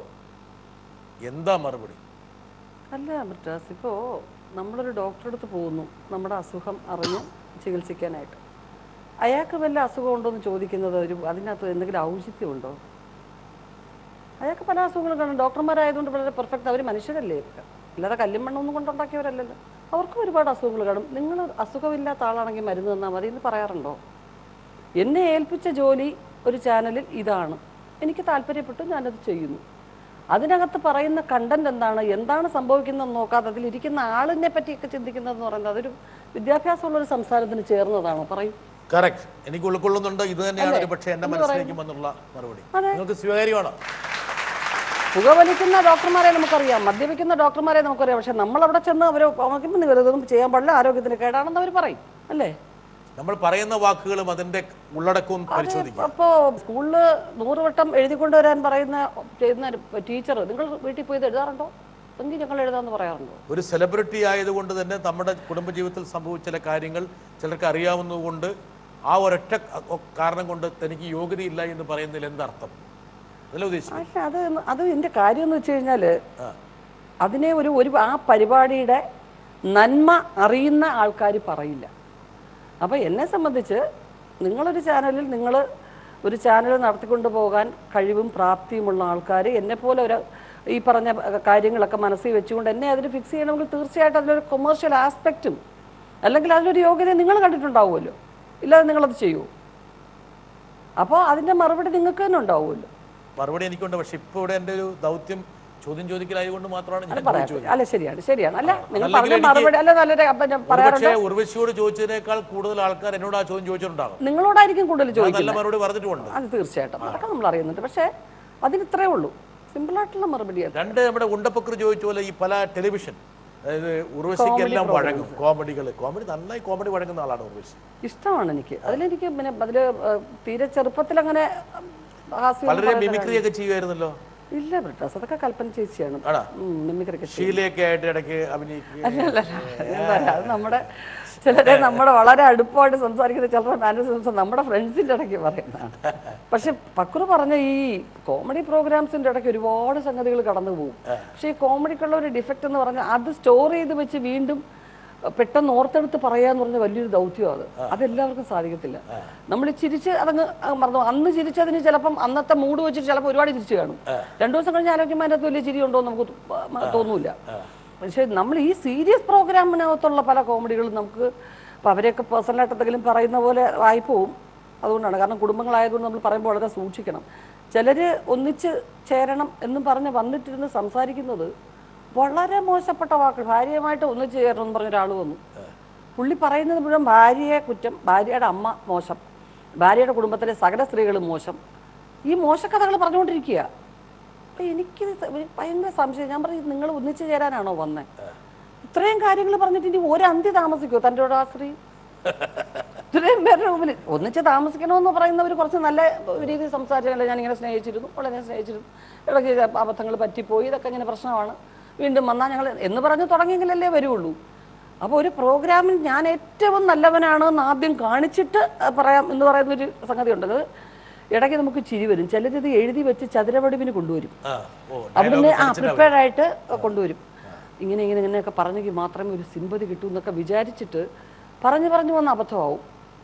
എന്താ മറുപടി? അല്ല ബ്രിട്ടാസ്, ഇപ്പോൾ നമ്മളൊരു ഡോക്ടറെ അടുത്ത് പോകുന്നു നമ്മുടെ അസുഖം അറിഞ്ഞ് ചികിത്സിക്കാനായിട്ട്. അയാൾക്ക് വല്ല അസുഖം ഉണ്ടോ എന്ന് ചോദിക്കുന്നത് അതിനകത്ത് എന്തെങ്കിലും ഔചിത്യമുണ്ടോ? അയാൾക്ക് പല അസുഖങ്ങളും കാണും. ഡോക്ടർമാരായതുകൊണ്ട് വളരെ പെർഫെക്റ്റ്, അവർ മനുഷ്യരല്ലേ, അല്ലാതെ കല്ലും മണ്ണൊന്നും കൊണ്ടുണ്ടാക്കിയവരല്ലല്ലോ. അവർക്കും ഒരുപാട് അസുഖങ്ങൾ കാണും. നിങ്ങൾ അസുഖമില്ലാത്ത ആളാണെങ്കിൽ മരുന്ന് തന്നാൽ മതി എന്ന് പറയാറുണ്ടോ? എന്നെ ഏൽപ്പിച്ച ജോലി ഒരു ചാനലിൽ ഇതാണ്, എനിക്ക് താല്പര്യപ്പെട്ടു, ഞാനത് ചെയ്യുന്നു. അതിനകത്ത് പറയുന്ന കണ്ടന്റ് എന്താണ് സംഭവിക്കുന്നതെന്ന് നോക്കാതെ അതിലിരിക്കുന്ന ആളിനെ പറ്റിയൊക്കെ ചിന്തിക്കുന്നതെന്ന് പറയുന്നത് അതൊരു വിദ്യാഭ്യാസമുള്ളൊരു സംസാരത്തിന് ചേർന്നതാണോ? പറയും. കറക്റ്റ്, എനിക്ക് ഉൾക്കൊള്ളുന്നുണ്ട്. ഇത് തന്നെയാണ് ഒരു പക്ഷേ എൻ്റെ മനസ്സിലേക്ക് വന്നുള്ള മറുപടി. നിങ്ങൾക്ക് സ്വീകാര്യമാണോ? പുകവലിക്കുന്ന ഡോക്ടർമാരെ നമുക്കറിയാം, മദ്യപിക്കുന്ന ഡോക്ടർമാരെ നമുക്കറിയാം. പക്ഷെ നമ്മളവിടെ ചെന്ന് അവർ ഇതൊന്നും ചെയ്യാൻ പാടില്ല, ആരോഗ്യത്തിന് കേടാണെന്ന് അവർ പറയും അല്ലേ? നമ്മൾ പറയുന്ന വാക്കുകളും അതിന്റെ ഉള്ളടക്കവും പരിശോധിക്കും. അപ്പോൾ സ്കൂളിൽ 100 വട്ടം എഴുതിക്കൊണ്ടുവരാൻ ചെയ്യുന്ന ടീച്ചർ നിങ്ങൾ വീട്ടിൽ പോയി എഴുതാറുണ്ടോ? എങ്കിൽ ഞങ്ങൾ എഴുതാമെന്ന് പറയാറുണ്ടോ? ഒരു സെലിബ്രിറ്റി ആയതുകൊണ്ട് തന്നെ നമ്മുടെ കുടുംബജീവിതത്തിൽ സംഭവിച്ച ചില കാര്യങ്ങൾ ചിലർക്ക് അറിയാവുന്നതുകൊണ്ട് ആ ഒരൊറ്റ കാരണം കൊണ്ട് തനിക്ക് യോഗ്യതയില്ല എന്ന് പറയുന്നതിൽ എന്തർത്ഥം? അതല്ല ഉദ്ദേശിച്ചത്. പക്ഷെ അത് എൻ്റെ കാര്യം എന്ന് വെച്ച് കഴിഞ്ഞാൽ അതിനെ ഒരു ആ പരിപാടിയുടെ നന്മ അറിയുന്ന ആൾക്കാർ പറയില്ല. അപ്പോൾ എന്നെ സംബന്ധിച്ച് നിങ്ങളൊരു ചാനലിൽ ഒരു ചാനൽ നടത്തിക്കൊണ്ട് പോകാൻ കഴിവും പ്രാപ്തിയുമുള്ള ആൾക്കാർ എന്നെപ്പോലെ ഈ പറഞ്ഞ കാര്യങ്ങളൊക്കെ മനസ്സിൽ വെച്ചുകൊണ്ട് എന്നെ അതിൽ ഫിക്സ് ചെയ്യണമെങ്കിൽ തീർച്ചയായിട്ടും അതിലൊരു കൊമേഴ്ഷ്യൽ ആസ്പെക്റ്റും അല്ലെങ്കിൽ അതിലൊരു യോഗ്യത നിങ്ങൾ കണ്ടിട്ടുണ്ടാവുമല്ലോ, ഇല്ലാതെ നിങ്ങളത് ചെയ്യുമോ? അപ്പോൾ അതിൻ്റെ മറുപടി നിങ്ങൾക്ക് തന്നെ ഉണ്ടാവുമല്ലോ. മറുപടി എനിക്കുണ്ട്. പക്ഷെ ഇപ്പോൾ ഇവിടെ എൻ്റെ ഒരു ദൗത്യം ചോദ്യം ചോദിക്കലായതുകൊണ്ട് മാത്രമാണ് ഞാൻ ചോദിച്ചത്. അല്ല ശരിയാണ്. അല്ല നിങ്ങൾ പറഞ്ഞ മറുപടി അല്ല നല്ലൊരു പക്ഷേ ഉർവശിയോട് ചോദിച്ചതിനേക്കാൾ കൂടുതൽ ആൾക്കാർ എന്നോട് ആ ചോദ്യം ചോദിച്ചിട്ടുണ്ടാകും. നിങ്ങളോടായിരിക്കും കൂടുതൽ ചോദിക്കുന്നത്. നല്ല മറുപടി പറഞ്ഞിട്ടുണ്ട്. അത് തീർച്ചയായിട്ടും അതൊക്കെ നമ്മൾ അറിയുന്നുണ്ട്. പക്ഷേ അതിന് ഇത്രേ ഉള്ളൂ, സിമ്പിളായിട്ടുള്ള മറുപടിയാണ്. രണ്ട് നമ്മുടെ ഉണ്ടപ്പക്കർ ചോദിച്ച പോലെ ഈ പല ടെലിവിഷൻ, അതായത് ഉർവശിക്കെല്ലാം വഴങ്ങും കോമഡി നന്നായി കോമഡി വഴങ്ങുന്ന ആളാണ് ഉർവശി. ഇഷ്ടമാണ് എനിക്ക്. അതിലെനിക്ക് പിന്നെ തീരെ ചെറുപ്പത്തിൽ അങ്ങനെ വളരെ മിമിക്രി ഒക്കെ ചെയ്യുമായിരുന്നല്ലോ. ഇല്ല ബ്രിട്ടാസ്, അതൊക്കെ കൽപ്പന ചേച്ചിയാണ് മിമിക്രിയൊക്കെ. ഷീലയൊക്കെ ആയിട്ട് ഇടയ്ക്ക് അഭിനയിക്കുക. അത് നമ്മുടെ വളരെ അടുപ്പമായിട്ട് സംസാരിക്കുന്ന ചിലപ്പോൾ മാനേജേഴ്സ് നമ്മുടെ ഫ്രണ്ട്സിൻ്റെ ഇടയ്ക്ക് പറയുന്നതാണ്. പക്ഷെ പക്രു പറഞ്ഞ ഈ കോമഡി പ്രോഗ്രാംസിൻ്റെ ഇടയ്ക്ക് ഒരുപാട് സംഗതികൾ കടന്നു പോകും. പക്ഷേ ഈ കോമഡിക്കുള്ള ഒരു ഡിഫക്റ്റ് എന്ന് പറഞ്ഞാൽ അത് സ്റ്റോർ ചെയ്ത് വെച്ച് വീണ്ടും പെട്ടെന്ന് ഓർത്തെടുത്ത് പറയാന്ന് പറഞ്ഞ വലിയൊരു ദൗത്യമാണ്. അതെല്ലാവർക്കും സാധിക്കത്തില്ല. നമ്മൾ ചിരിച്ച് അതങ്ങ് മറന്നു. അന്ന് ചിരിച്ചതിന് ചിലപ്പം അന്നത്തെ മൂഡ് വെച്ചിട്ട് ചിലപ്പോൾ ഒരുപാട് ചിരിച്ചു കാണും. 2 ദിവസം കഴിഞ്ഞ് ആലോചിക്കുമ്പോൾ അതിനകത്ത് വലിയ ചിരി ഉണ്ടോ എന്ന് നമുക്ക് തോന്നൂല. പക്ഷേ നമ്മൾ ഈ സീരിയസ് പ്രോഗ്രാമിനകത്തുള്ള പല കോമഡികളും നമുക്ക് ഇപ്പം അവരെയൊക്കെ പേഴ്സണലായിട്ട് എന്തെങ്കിലും പറയുന്ന പോലെ ആയിപ്പോവും. അതുകൊണ്ടാണ്, കാരണം കുടുംബങ്ങളായതുകൊണ്ട് നമ്മൾ പറയുമ്പോൾ വളരെ സൂക്ഷിക്കണം. ചിലർ ഒന്നിച്ച് ചേരണം എന്നും പറഞ്ഞ് വന്നിട്ടിരുന്ന് സംസാരിക്കുന്നത് വളരെ മോശപ്പെട്ട വാക്കുകൾ. ഭാര്യയുമായിട്ട് ഒന്നിച്ച് ചേരണം എന്ന് പറഞ്ഞ ഒരാൾ വന്നു. പുള്ളി പറയുന്നത് മുഴുവൻ ഭാര്യയെ കുറ്റം, ഭാര്യയുടെ അമ്മ മോശം, ഭാര്യയുടെ കുടുംബത്തിലെ സകല സ്ത്രീകളും മോശം, ഈ മോശക്കഥകൾ പറഞ്ഞുകൊണ്ടിരിക്കുക. അപ്പം എനിക്ക് ഭയങ്കര സംശയം. ഞാൻ പറയും, നിങ്ങൾ ഒന്നിച്ചു ചേരാനാണോ വന്നേ? ഇത്രയും കാര്യങ്ങൾ പറഞ്ഞിട്ട് ഇനി ഒരു അന്തി താമസിക്കുമോ തൻ്റെ ആ സ്ത്രീ? ഇത്രയും പേരുടെ മുമ്പിൽ ഒന്നിച്ച് താമസിക്കണമെന്ന് പറയുന്നവർ കുറച്ച് നല്ല രീതിയിൽ സംസാരിച്ചല്ല. ഞാനിങ്ങനെ സ്നേഹിച്ചിരുന്നു, വളരെ സ്നേഹിച്ചിരുന്നു, ഇടയ്ക്ക് അബദ്ധങ്ങൾ പറ്റിപ്പോയി, ഇതൊക്കെ ഇങ്ങനെ പ്രശ്നമാണ്, വീണ്ടും വന്നാൽ ഞങ്ങൾ എന്ന് പറഞ്ഞ് തുടങ്ങിയെങ്കിലല്ലേ വരുള്ളൂ. അപ്പോൾ ഒരു പ്രോഗ്രാമിൽ ഞാൻ ഏറ്റവും നല്ലവനാണെന്ന് ആദ്യം കാണിച്ചിട്ട് പറയാം എന്ന് പറയുന്നൊരു സംഗതി ഉണ്ടത്. ഇടയ്ക്ക് നമുക്ക് ചിരി വരും. ചിലരിത് എഴുതി വെച്ച് ചതുരവടിവിന് കൊണ്ടുവരും. അവിടുന്ന് പ്രിപ്പയർഡ് ആയിട്ട് കൊണ്ടുവരും. ഇങ്ങനെയൊക്കെ പറഞ്ഞെങ്കിൽ മാത്രമേ ഒരു സിമ്പതി കിട്ടൂ എന്നൊക്കെ വിചാരിച്ചിട്ട് പറഞ്ഞു വന്ന അബദ്ധമാവും.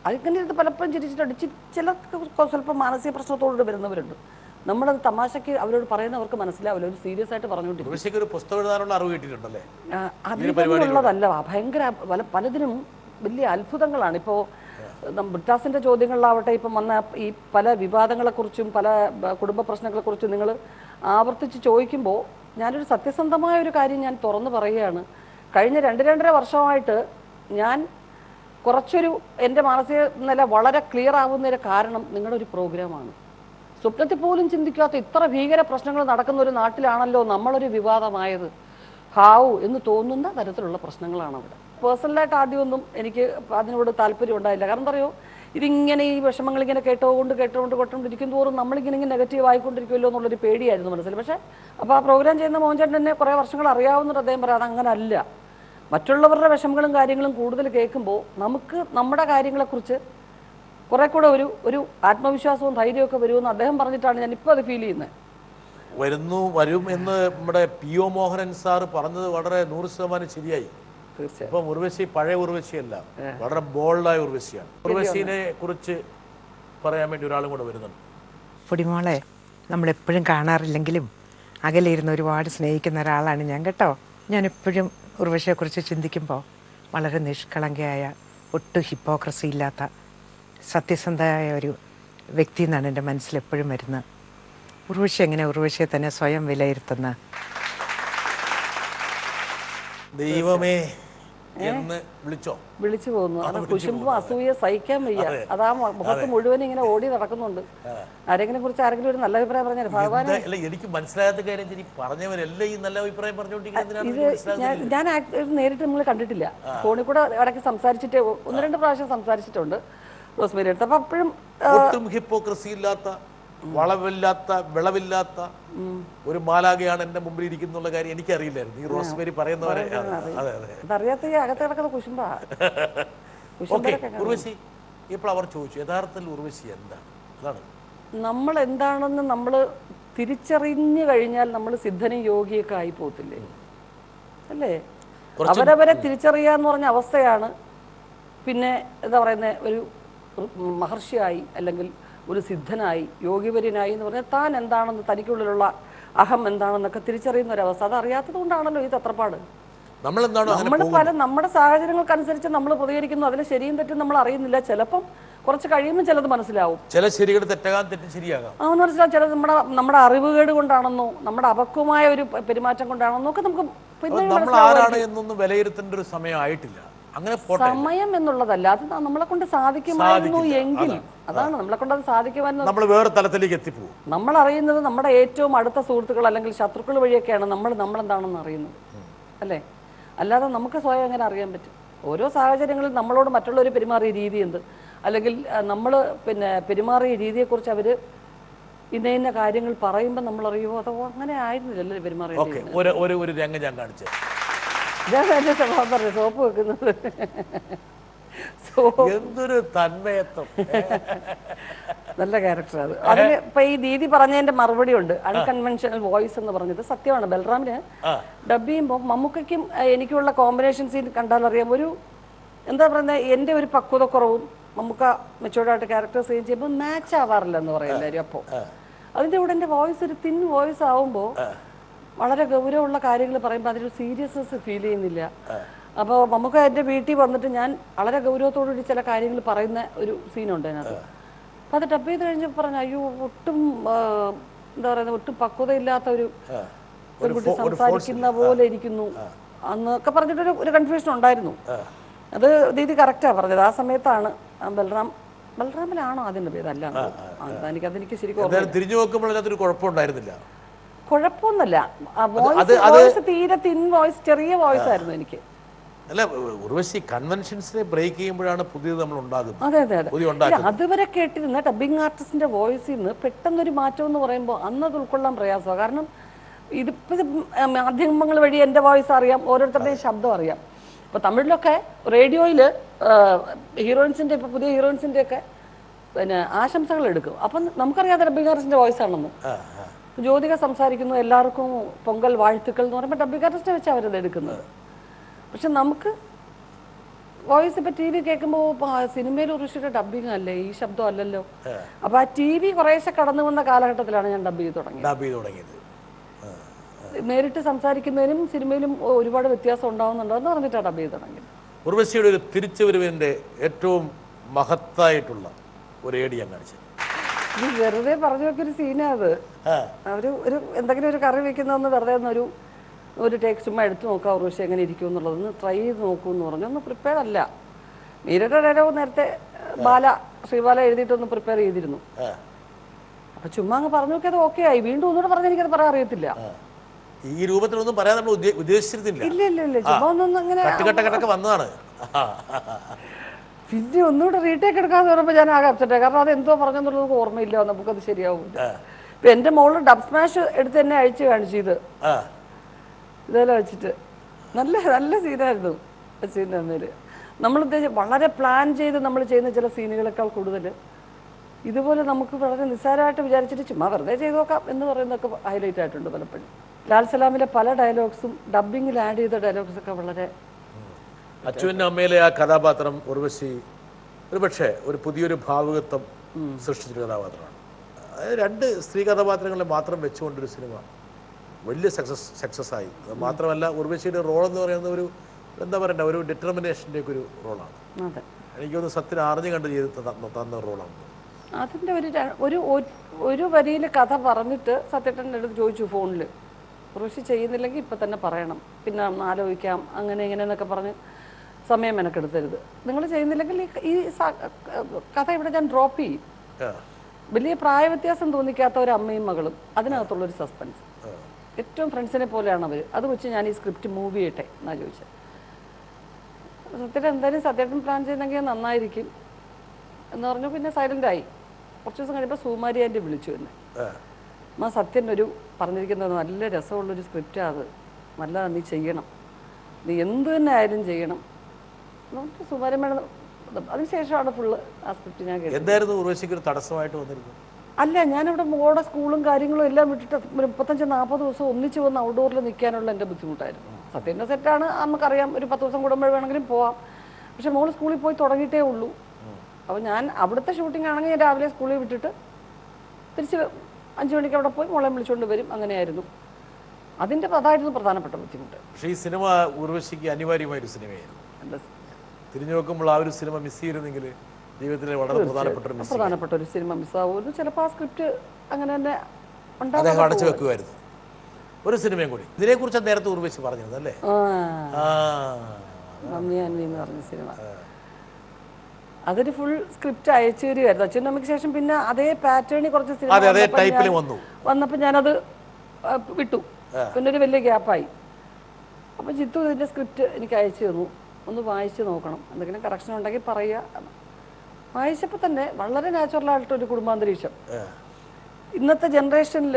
അതിങ്ങനെ ഇത് പലപ്പോഴും ചിരിച്ചിട്ട് അടിച്ച് ചിലർക്ക് സ്വല്പം മാനസിക പ്രശ്നത്തോട് വരുന്നവരുണ്ട്. നമ്മളത് തമാശക്ക് അവരോട് പറയുന്നവർക്ക് മനസ്സിലാവില്ല, ഒരു സീരിയസ് ആയിട്ട് പറഞ്ഞുകൊണ്ടിരിക്കും. അതിനുള്ളതല്ല, ഭയങ്കര പലതിനും വലിയ അത്ഭുതങ്ങളാണ്. ഇപ്പോൾ ബ്രിട്ടാസിൻ്റെ ചോദ്യങ്ങളിലാവട്ടെ, ഇപ്പം വന്ന ഈ പല വിവാദങ്ങളെക്കുറിച്ചും പല കുടുംബ പ്രശ്നങ്ങളെക്കുറിച്ചും നിങ്ങൾ ആവർത്തിച്ച് ചോദിക്കുമ്പോൾ ഞാനൊരു സത്യസന്ധമായ ഒരു കാര്യം ഞാൻ തുറന്നു പറയുകയാണ്. കഴിഞ്ഞ 2-2.5 വർഷമായിട്ട് ഞാൻ കുറച്ചൊരു എൻ്റെ മാനസിക നില വളരെ ക്ലിയർ ആവുന്നതിന് കാരണം നിങ്ങളുടെ ഒരു പ്രോഗ്രാമാണ്. സ്വപ്നത്തിൽ പോലും ചിന്തിക്കാത്ത ഇത്ര ഭീകര പ്രശ്നങ്ങൾ നടക്കുന്ന ഒരു നാട്ടിലാണല്ലോ നമ്മളൊരു വിവാദമായത്. ഹാവു എന്ന് തോന്നുന്ന തരത്തിലുള്ള പ്രശ്നങ്ങളാണ് അവിടെ. പേഴ്സണലായിട്ട് ആദ്യമൊന്നും എനിക്ക് അതിനോട് താല്പര്യം ഉണ്ടായില്ല. കാരണം എന്താ പറയുക, ഇതിങ്ങനെ ഈ വിഷമങ്ങൾ ഇങ്ങനെ കേട്ടോണ്ടിരിക്കും തോറും നമ്മളിങ്ങനെ നെഗറ്റീവ് ആയിക്കൊണ്ടിരിക്കുമല്ലോ എന്നുള്ളൊരു പേടിയായിരുന്നു മനസ്സിൽ. പക്ഷേ അപ്പോൾ ആ പ്രോഗ്രാം ചെയ്യുന്ന മോഹൻചേട്ടൻ തന്നെ കുറേ വർഷങ്ങൾ അറിയാവുന്നൊരു അദ്ദേഹം പറയാം, അതങ്ങനെ അല്ല. മറ്റുള്ളവരുടെ വിഷമങ്ങളും കാര്യങ്ങളും കൂടുതൽ കേൾക്കുമ്പോൾ നമുക്ക് നമ്മുടെ കാര്യങ്ങളെക്കുറിച്ച് കുറെ കൂടെ ഒരു ആത്മവിശ്വാസവും ധൈര്യമൊക്കെ വരുമെന്ന് അദ്ദേഹം പറഞ്ഞിട്ടാണ് ഞാൻ ഇപ്പോൾ അത് ഫീൽ ചെയ്യുന്നത്. വരും എന്ന് നമ്മുടെ PO മോഹനൻ സാർ പറഞ്ഞത് വളരെ 100% ശരിയായി. തീർച്ചയായും ഇപ്പം ഉർവശി പഴയ ഉർവശിയല്ല, വളരെ ബോൾഡായ ഉർവശിയാണ്. ഉർവശിനെ കുറിച്ച് പറയാൻ വേണ്ടി ഒരാളും കൂടെ വരുന്നുണ്ട്. പൊടിമോളെ, നമ്മളെപ്പോഴും കാണാറില്ലെങ്കിലും അകലെ ഇരുന്ന് ഒരുപാട് സ്നേഹിക്കുന്ന ഒരാളാണ് ഞാൻ കേട്ടോ. ഞാൻ എപ്പോഴും ഉർവശിയെക്കുറിച്ച് ചിന്തിക്കുമ്പോൾ വളരെ നിഷ്കളങ്കയായ, ഒട്ടും ഹിപ്പോക്രസി ഇല്ലാത്ത, സത്യസന്ധമായ ഒരു വ്യക്തി എന്നാണ് എൻ്റെ മനസ്സിലെപ്പോഴും വരുന്നത്. ഉർവശി എങ്ങനെ ഉർവശിയെ തന്നെ സ്വയം വിലയിരുത്തുന്ന? ദൈവമേ, എന്ന് വിളിച്ചോ? വിളിച്ചു പോകുന്നു. കാരണം കുശുമ്പും അസൂയ സഹിക്കാൻ വയ്യ. അതാ മുഖത്ത് മുഴുവൻ ഇങ്ങനെ ഓടി നടക്കുന്നുണ്ട്. ആരെങ്കിലും കുറിച്ച് ആരെങ്കിലും ഒരു നല്ല അഭിപ്രായം പറഞ്ഞാൽ ഭഗവാനെ. അല്ല, എനിക്ക് മനസ്സിലാകാത്ത കാര്യം പറഞ്ഞവരെല്ലാം ഈ നല്ല അഭിപ്രായം പറഞ്ഞുകൊണ്ടിരിക്കുന്നത് ഞാൻ നേരിട്ട് നമ്മൾ കണ്ടിട്ടില്ല. ഫോണിൽ കൂടെ ഇടയ്ക്ക് സംസാരിച്ചിട്ട് 1-2 പ്രാവശ്യം സംസാരിച്ചിട്ടുണ്ട് റോസ്മേരി അടുത്ത്. അപ്പൊ അപ്പോഴും ഒട്ടും ഹിപ്പോക്രസി ഇല്ലാത്ത, വളവില്ലാത്ത, വിളവില്ലാത്ത ഒരു മാലാകയാണ് എന്റെ മുമ്പിൽ ഇരിക്കുന്നുള്ള കാര്യം എനിക്കറിയില്ലായിരുന്നു. ഈ റോസ്മേരി പറയുന്നവരെ അതറിയാത്ത ഈ അകത്ത് കിടക്കുന്ന കുശുമ്പാ. ഉർവശി, ഇപ്പോൾ അവർ ചോദിച്ചു യഥാർത്ഥത്തിൽ ഉർവശി എന്താണ്? അതാണ് നമ്മൾ എന്താണെന്ന് നമ്മൾ തിരിച്ചറിഞ്ഞു കഴിഞ്ഞാൽ നമ്മൾ സിദ്ധനും യോഗിയൊക്കെ ആയി പോകത്തില്ലേ? അല്ലേ? അവരവരെ തിരിച്ചറിയാന്ന് പറഞ്ഞ അവസ്ഥയാണ് പിന്നെ എന്താ പറയുന്നത്, ഒരു മഹർഷിയായി അല്ലെങ്കിൽ ഒരു സിദ്ധനായി യോഗിവര്യനായി എന്ന് പറഞ്ഞാൽ താൻ എന്താണെന്ന്, തനിക്കുള്ളിലുള്ള അഹം എന്താണെന്നൊക്കെ തിരിച്ചറിയുന്ന ഒരവസ്ഥ. അത് അറിയാത്തത് കൊണ്ടാണല്ലോ ഈ തത്രപ്പാട്. നമ്മൾ നമ്മുടെ സാഹചര്യങ്ങൾക്കനുസരിച്ച് നമ്മൾ പ്രതികരിക്കുന്നു. അതിന് ശരിയും തെറ്റും നമ്മൾ അറിയുന്നില്ല. ചിലപ്പം കുറച്ച് കഴിയുമ്പോൾ ചിലത് മനസ്സിലാവും. ചില ശരികൾ തെറ്റാകാം, തെറ്റ് ശരിയാകാം. മനസ്സിലാവും. ചിലത് നമ്മുടെ അറിവുകേട് കൊണ്ടാണെന്നോ നമ്മുടെ അപക്വമായ ഒരു പെരുമാറ്റം കൊണ്ടാണെന്നോ ഒക്കെ നമുക്ക് നമ്മൾ ആരാണ് എന്നൊന്നും വിലയിരുത്തേണ്ട ഒരു സമയമായിട്ടില്ല. അങ്ങനെ സമയം എന്നുള്ളതല്ല, അത് നമ്മളെ കൊണ്ട് സാധിക്കുമായിരുന്നു എങ്കിൽ, അതാണ് നമ്മളെ കൊണ്ട് അത് സാധിക്കുമായിരുന്നു. നമ്മൾ വേറെ തലത്തിലേക്ക് എത്തിപ്പോകും. നമ്മൾ അറിയുന്നത് നമ്മുടെ ഏറ്റവും അടുത്ത സുഹൃത്തുക്കൾ അല്ലെങ്കിൽ ശത്രുക്കൾ വഴിയൊക്കെയാണ് നമ്മളെന്താണെന്ന് അറിയുന്നത്, അല്ലേ? അല്ലാതെ നമുക്ക് സ്വയം എങ്ങനെ അറിയാൻ പറ്റും? ഓരോ സാഹചര്യങ്ങളിൽ നമ്മളോട് മറ്റുള്ളവർ പെരുമാറിയ രീതി എന്ത്, അല്ലെങ്കിൽ നമ്മൾ പെരുമാറിയ രീതിയെക്കുറിച്ച് അവർ ഇന്ന കാര്യങ്ങൾ പറയുമ്പോൾ നമ്മൾ അറിയുമോ അതോ അങ്ങനെ ആയിരുന്നില്ലല്ലോ പെരുമാറിയത്. ഒരു രംഗം ഞാൻ കാണിച്ചു. എന്റെ സ്വഭാവം പറഞ്ഞു സോപ്പ് വെക്കുന്നത്. എന്തൊരു തന്മയത്വം, നല്ല ക്യാരക്ടർ അത്. അതിന് ഇപ്പൊ ഈ ദീദി പറഞ്ഞതിന്റെ മറുപടി ഉണ്ട്. അൺകൺവെൻഷണൽ വോയിസ് എന്ന് പറഞ്ഞത് സത്യമാണ്. ബൽറാമിന് ഡബ് ചെയ്യുമ്പോൾ മമ്മൂക്കയ്ക്കും എനിക്കുള്ള കോമ്പിനേഷൻ സീൻ കണ്ടാൽ അറിയാം, ഒരു എന്താ പറയുന്നത്, എൻ്റെ ഒരു പക്വതക്കുറവും മമ്മൂക്ക മെച്ചൂർഡായിട്ട് ക്യാരക്ടർ സീൻ ചെയ്യുമ്പോൾ മാച്ച് ആവാറില്ല എന്ന് പറയും എല്ലാവരും. അപ്പോൾ അതിൻ്റെ കൂടെ എൻ്റെ വോയിസ് ഒരു തിൻ വോയിസ് ആവുമ്പോൾ വളരെ ഗൗരവമുള്ള കാര്യങ്ങൾ പറയുമ്പോൾ അതിലൊരു സീരിയസ്നെസ് ഫീൽ ചെയ്യുന്നില്ല. അപ്പോൾ നമുക്ക് എൻ്റെ വീട്ടിൽ വന്നിട്ട് ഞാൻ വളരെ ഗൗരവത്തോടുകൂടി ചില കാര്യങ്ങൾ പറയുന്ന ഒരു സീനുണ്ട് അതിനകത്ത്. അപ്പം അത് ഡബ് ചെയ്ത് കഴിഞ്ഞപ്പോൾ പറഞ്ഞു, അയ്യോ ഒട്ടും എന്താ പറയുന്നത്, ഒട്ടും പക്വതയില്ലാത്ത ഒരു കുട്ടി സംസാരിക്കുന്ന പോലെ ഇരിക്കുന്നു അന്നൊക്കെ പറഞ്ഞിട്ടൊരു ഒരു കൺഫ്യൂഷൻ ഉണ്ടായിരുന്നു. അത് ദീദി കറക്റ്റാണ് പറഞ്ഞത്. ആ സമയത്താണ് ബൽറാമിലാണോ അതിൻ്റെ പേര്? അല്ല, അതെനിക്ക് ശരിക്കും തിരിഞ്ഞു നോക്കുമ്പോൾ അതിനകത്തൊരു കുഴപ്പമുണ്ടായിരുന്നില്ല. കുഴപ്പമൊന്നുമല്ല, വോയിസ് തീരെ തിൻ വോയിസ്, ചെറിയ വോയിസ് ആയിരുന്നു എനിക്ക്. അല്ല ഉർവശി, കൺവെൻഷൻസിനെ ബ്രേക്ക് ചെയ്യുമ്പോഴാണ് പുതിയത് നമ്മൾ ഉണ്ടാകുന്നത്. അതെ അതെ അതെ. അതുവരെ കേട്ടിരുന്ന ഡബിങ് ആർട്ടിസ്റ്റിന്റെ വോയിസിൽ നിന്ന് പെട്ടെന്നൊരു മാറ്റം എന്ന് പറയുമ്പോൾ അന്നത് ഉൾക്കൊള്ളാൻ പ്രയാസമാണ്. കാരണം ഇതിപ്പോൾ മാധ്യമങ്ങൾ വഴി എൻ്റെ വോയിസ് അറിയാം, ഓരോരുത്തരുടെയും ശബ്ദം അറിയാം. ഇപ്പോൾ തമിഴിലൊക്കെ റേഡിയോയിൽ ഹീറോയിൻസിൻ്റെ, ഇപ്പോൾ പുതിയ ഹീറോയിൻസിൻ്റെ ഒക്കെ ആശംസകൾ എടുക്കും. അപ്പം നമുക്കറിയാതെ ഡബിങ് ആർട്ടിസ്റ്റിന്റെ വോയിസ് ആണെന്ന്. ജ്യോതിക സംസാരിക്കുന്നു, എല്ലാവർക്കും പൊങ്കൽ വാഴ്ത്തുക്കൾ എന്ന് പറയുമ്പോൾ ഡബിങ് ആർട്ടിസ്റ്റിനെ വെച്ച് അവരത് എടുക്കുന്നത്. പക്ഷെ നമുക്ക് വോയിസ് ഇപ്പം ടി വി കേൾക്കുമ്പോൾ സിനിമയിൽ ഉർവശിയുടെ ഡബിങ് അല്ലേ, ഈ ശബ്ദം അല്ലല്ലോ. അപ്പം ആ ടി വി കുറേശ്ശെ കടന്നു വന്ന കാലഘട്ടത്തിലാണ് ഞാൻ ഡബ് ചെയ്ത് തുടങ്ങിയത്. നേരിട്ട് സംസാരിക്കുന്നതിനും സിനിമയിലും ഒരുപാട് വ്യത്യാസം ഉണ്ടാവുന്നുണ്ടോ എന്ന് പറഞ്ഞിട്ടാണ് ഡബ് ചെയ്ത് തുടങ്ങിയത്. ഉർവശിയുടെ ഒരു തിരിച്ചുവരവിൻ്റെ ഏറ്റവും മഹത്തായിട്ടുള്ള ഒരു ഏടി ഞാൻ കാണിച്ചത്. ഇത് വെറുതെ പറഞ്ഞു നോക്കിയൊരു സീനാണ് അത്. ഒരു എന്തെങ്കിലും ഒരു കറി വെക്കുന്നതെന്ന് വെറുതെ ഒരു ടേക്ക് ചുമ്മാ എടുത്തു നോക്കാം ഉർവശി എങ്ങനെ ഇരിക്കും എന്നുള്ളതൊന്ന് ട്രൈ ചെയ്ത് നോക്കൂ എന്ന് പറഞ്ഞു. ഒന്ന് പ്രിപ്പയർ അല്ല. മീരയുടെ ഡയലോഗ് നേരത്തെ ശ്രീബാല എഴുതിയിട്ടൊന്ന് പ്രിപ്പയർ ചെയ്തിരുന്നു. അപ്പൊ ചുമ്മാ അങ്ങ് പറഞ്ഞു നോക്കിയത് ഓക്കെ ആയി. വീണ്ടും ഒന്നുകൂടെ പറഞ്ഞാൽ എനിക്കത് പറയാൻ അറിയത്തില്ല. ഈ രൂപത്തിലൊന്നും പറയാൻ നമ്മൾ ഉദ്ദേശിച്ചിരുന്നില്ല. ഇല്ല ചുമ്മാ ഒന്നും അങ്ങനെ വന്നതാണ്. പിന്നെ ഒന്നുകൂടെ റീടേക്ക് എടുക്കാന്ന് പറയുമ്പോൾ ഞാൻ ആകെ അപ്സെറ്റായി. കാരണം അത് എന്തോ പറഞ്ഞെന്നുള്ളത് നമുക്ക് ഓർമ്മയില്ല, നമുക്കത് ശരിയാവില്ല. ഇപ്പൊ എൻ്റെ മോള് ഡബ് സ്മാഷ് എടുത്ത് എന്നെ അഴിച്ച് കാണിച്ചു. ഇതെല്ലാം വെച്ചിട്ട് നല്ല സീനായിരുന്നു. സീൻ തമ്മിൽ നമ്മൾ വളരെ പ്ലാൻ ചെയ്ത് നമ്മൾ ചെയ്യുന്ന ചില സീനുകളെക്കാൾ കൂടുതൽ ഇതുപോലെ നമുക്ക് വളരെ നിസ്സാരമായിട്ട് വിചാരിച്ചിട്ട് ചുമ്മാ വെറുതെ ചെയ്ത് നോക്കാം എന്ന് പറയുന്നതൊക്കെ ഹൈലൈറ്റ് ആയിട്ടുണ്ട് പലപ്പോഴും. ലാൽ സലാമിലെ പല ഡയലോഗ്സും ഡബ്ബിങ്ങിൽ ആഡ് ചെയ്ത ഡയലോഗ്സൊക്കെ വളരെ. അച്ചുവിൻ്റെ അമ്മയിലെ ആ കഥാപാത്രം ഉർവശി ഒരുപക്ഷെ ഒരു പുതിയൊരു ഭാവുകത്വം സൃഷ്ടിച്ചൊരു കഥാപാത്രമാണ്. അതായത് 2 സ്ത്രീ കഥാപാത്രങ്ങളെ മാത്രം വെച്ചുകൊണ്ടൊരു സിനിമ വലിയ സക്സസ് ആയി. അത് മാത്രമല്ല ഉർവശിയുടെ റോൾ എന്ന് പറയുന്നത് ഒരു എന്താ പറയണ്ട, ഒരു ഡിറ്റർമിനേഷൻ്റെ ഒക്കെ ഒരു റോളാണ്. എനിക്കൊന്ന് സത്യനെ അറിഞ്ഞു കണ്ട് ചെയ്ത് തന്ന റോളാണ്. അതിൻ്റെ ഒരു വരിയിൽ കഥ പറഞ്ഞിട്ട് സത്യട്ടൻ്റെ അടുത്ത് ചോദിച്ചു ഫോണിൽ, ഉർവശി ചെയ്യുന്നില്ലെങ്കിൽ ഇപ്പം തന്നെ പറയണം, പിന്നെ ആലോചിക്കാം അങ്ങനെ ഇങ്ങനെ എന്നൊക്കെ പറഞ്ഞ് സമയം മെനക്കെടുത്തരുത്, നിങ്ങൾ ചെയ്യുന്നില്ലെങ്കിൽ ഈ കഥ ഇവിടെ ഞാൻ ഡ്രോപ്പ് ചെയ്യും. വലിയ പ്രായവ്യത്യാസം തോന്നിക്കാത്ത ഒരു അമ്മയും മകളും, അതിനകത്തുള്ളൊരു സസ്പെൻസ്. ഏറ്റവും ഫ്രണ്ട്സിനെ പോലെയാണ് അവർ. അത് വെച്ച് ഞാൻ ഈ സ്ക്രിപ്റ്റ് മൂവ് ചെയ്യട്ടെ എന്നാ ചോദിച്ചത്. സത്യത്തിൽ എന്തായാലും സത്യേട്ടൻ പ്ലാൻ ചെയ്യുന്നെങ്കിൽ നന്നായിരിക്കും എന്ന് പറഞ്ഞു. പിന്നെ സൈലൻ്റായി. കുറച്ച് ദിവസം കഴിയുമ്പോൾ സുകുമാരി ആൻറ്റി വിളിച്ചു എന്നെ. സത്യൻ ഒരു പറഞ്ഞിരിക്കുന്നത് നല്ല രസമുള്ളൊരു സ്ക്രിപ്റ്റാണ്, അത് നല്ലതാണ്, നീ ചെയ്യണം, നീ എന്ത് തന്നെ ആയാലും ചെയ്യണം. സുകുമാരി മേഡം അതിനുശേഷമാണ് ഫുള്ള് ആ സ്ക്രിപ്റ്റ് ഞാൻ കേട്ടത്. എന്തായിരുന്നു ഉർവശിക്ക് ഒരു തടസ്സമായിട്ട് വന്നിരുന്നത്? അല്ല, ഞാനിവിടെ മോളുടെ സ്കൂളും കാര്യങ്ങളും എല്ലാം വിട്ടിട്ട് 35-40 ദിവസം ഒന്നിച്ച് വന്ന് ഔട്ട്ഡോറിൽ നിൽക്കാനുള്ള എൻ്റെ ബുദ്ധിമുട്ടായിരുന്നു. സത്യൻ്റെ സെറ്റാണ്, നമുക്കറിയാം, ഒരു 10 ദിവസം കൂടുമ്പോൾ വേണമെങ്കിലും പോവാം. പക്ഷെ മോള് സ്കൂളിൽ പോയി തുടങ്ങിയിട്ടേ ഉള്ളൂ. അപ്പോൾ ഞാൻ അവിടുത്തെ ഷൂട്ടിംഗ് ആണെങ്കിൽ ഞാൻ രാവിലെ സ്കൂളിൽ വിട്ടിട്ട് തിരിച്ച് 5 മണിക്ക് അവിടെ പോയി മോളെ വിളിച്ചുകൊണ്ട് വരും. അങ്ങനെയായിരുന്നു. അതിൻ്റെ അതായിരുന്നു പ്രധാനപ്പെട്ട ബുദ്ധിമുട്ട്. പക്ഷേ ഈ സിനിമ ഉർവശിക്ക് അനിവാര്യമായൊരു സിനിമയായിരുന്നു. തിരിഞ്ഞു നോക്കുമ്പോൾ ആ ഒരു സിനിമ മിസ് ചെയ്തിരുന്നെങ്കിൽ ജീവിതത്തിലെ വളരെ പ്രധാനപ്പെട്ട ഒരു സിനിമ മിസ്സാവുന്നു. ചിലപ്പോൾ ആ സ്ക്രിപ്റ്റ് അങ്ങനെ തന്നെ അദ്ദേഹം അടച്ചു വെക്കുമായിരുന്നു. ഒരു സിനിമയും കൂടി ഇതിനെക്കുറിച്ച് നേരത്തെ ഉർവശി പറഞ്ഞത് അല്ലേ? മമ്മി അന്വി എന്ന് പറഞ്ഞ സിനിമ. അതൊരു ഫുൾ സ്ക്രിപ്റ്റ് അയച്ചു തരുമായിരുന്നു. അച്ഛനമ്മയ്ക്ക് ശേഷം പിന്നെ അതേ പാറ്റേണിൽ കുറച്ച് സിനിമ വന്നപ്പോൾ ഞാനത് വിട്ടു. പിന്നെ ഒരു വലിയ ഗ്യാപ്പായി. അപ്പം ചിത്തു ഇതിൻ്റെ സ്ക്രിപ്റ്റ് എനിക്ക് അയച്ചു തന്നു, ഒന്ന് വായിച്ച് നോക്കണം, എന്തെങ്കിലും കറക്ഷൻ ഉണ്ടെങ്കിൽ പറയുക. വായിച്ചപ്പോൾ തന്നെ വളരെ നാച്ചുറലായിട്ടൊരു കുടുംബാന്തരീക്ഷം. ഇന്നത്തെ ജനറേഷനിൽ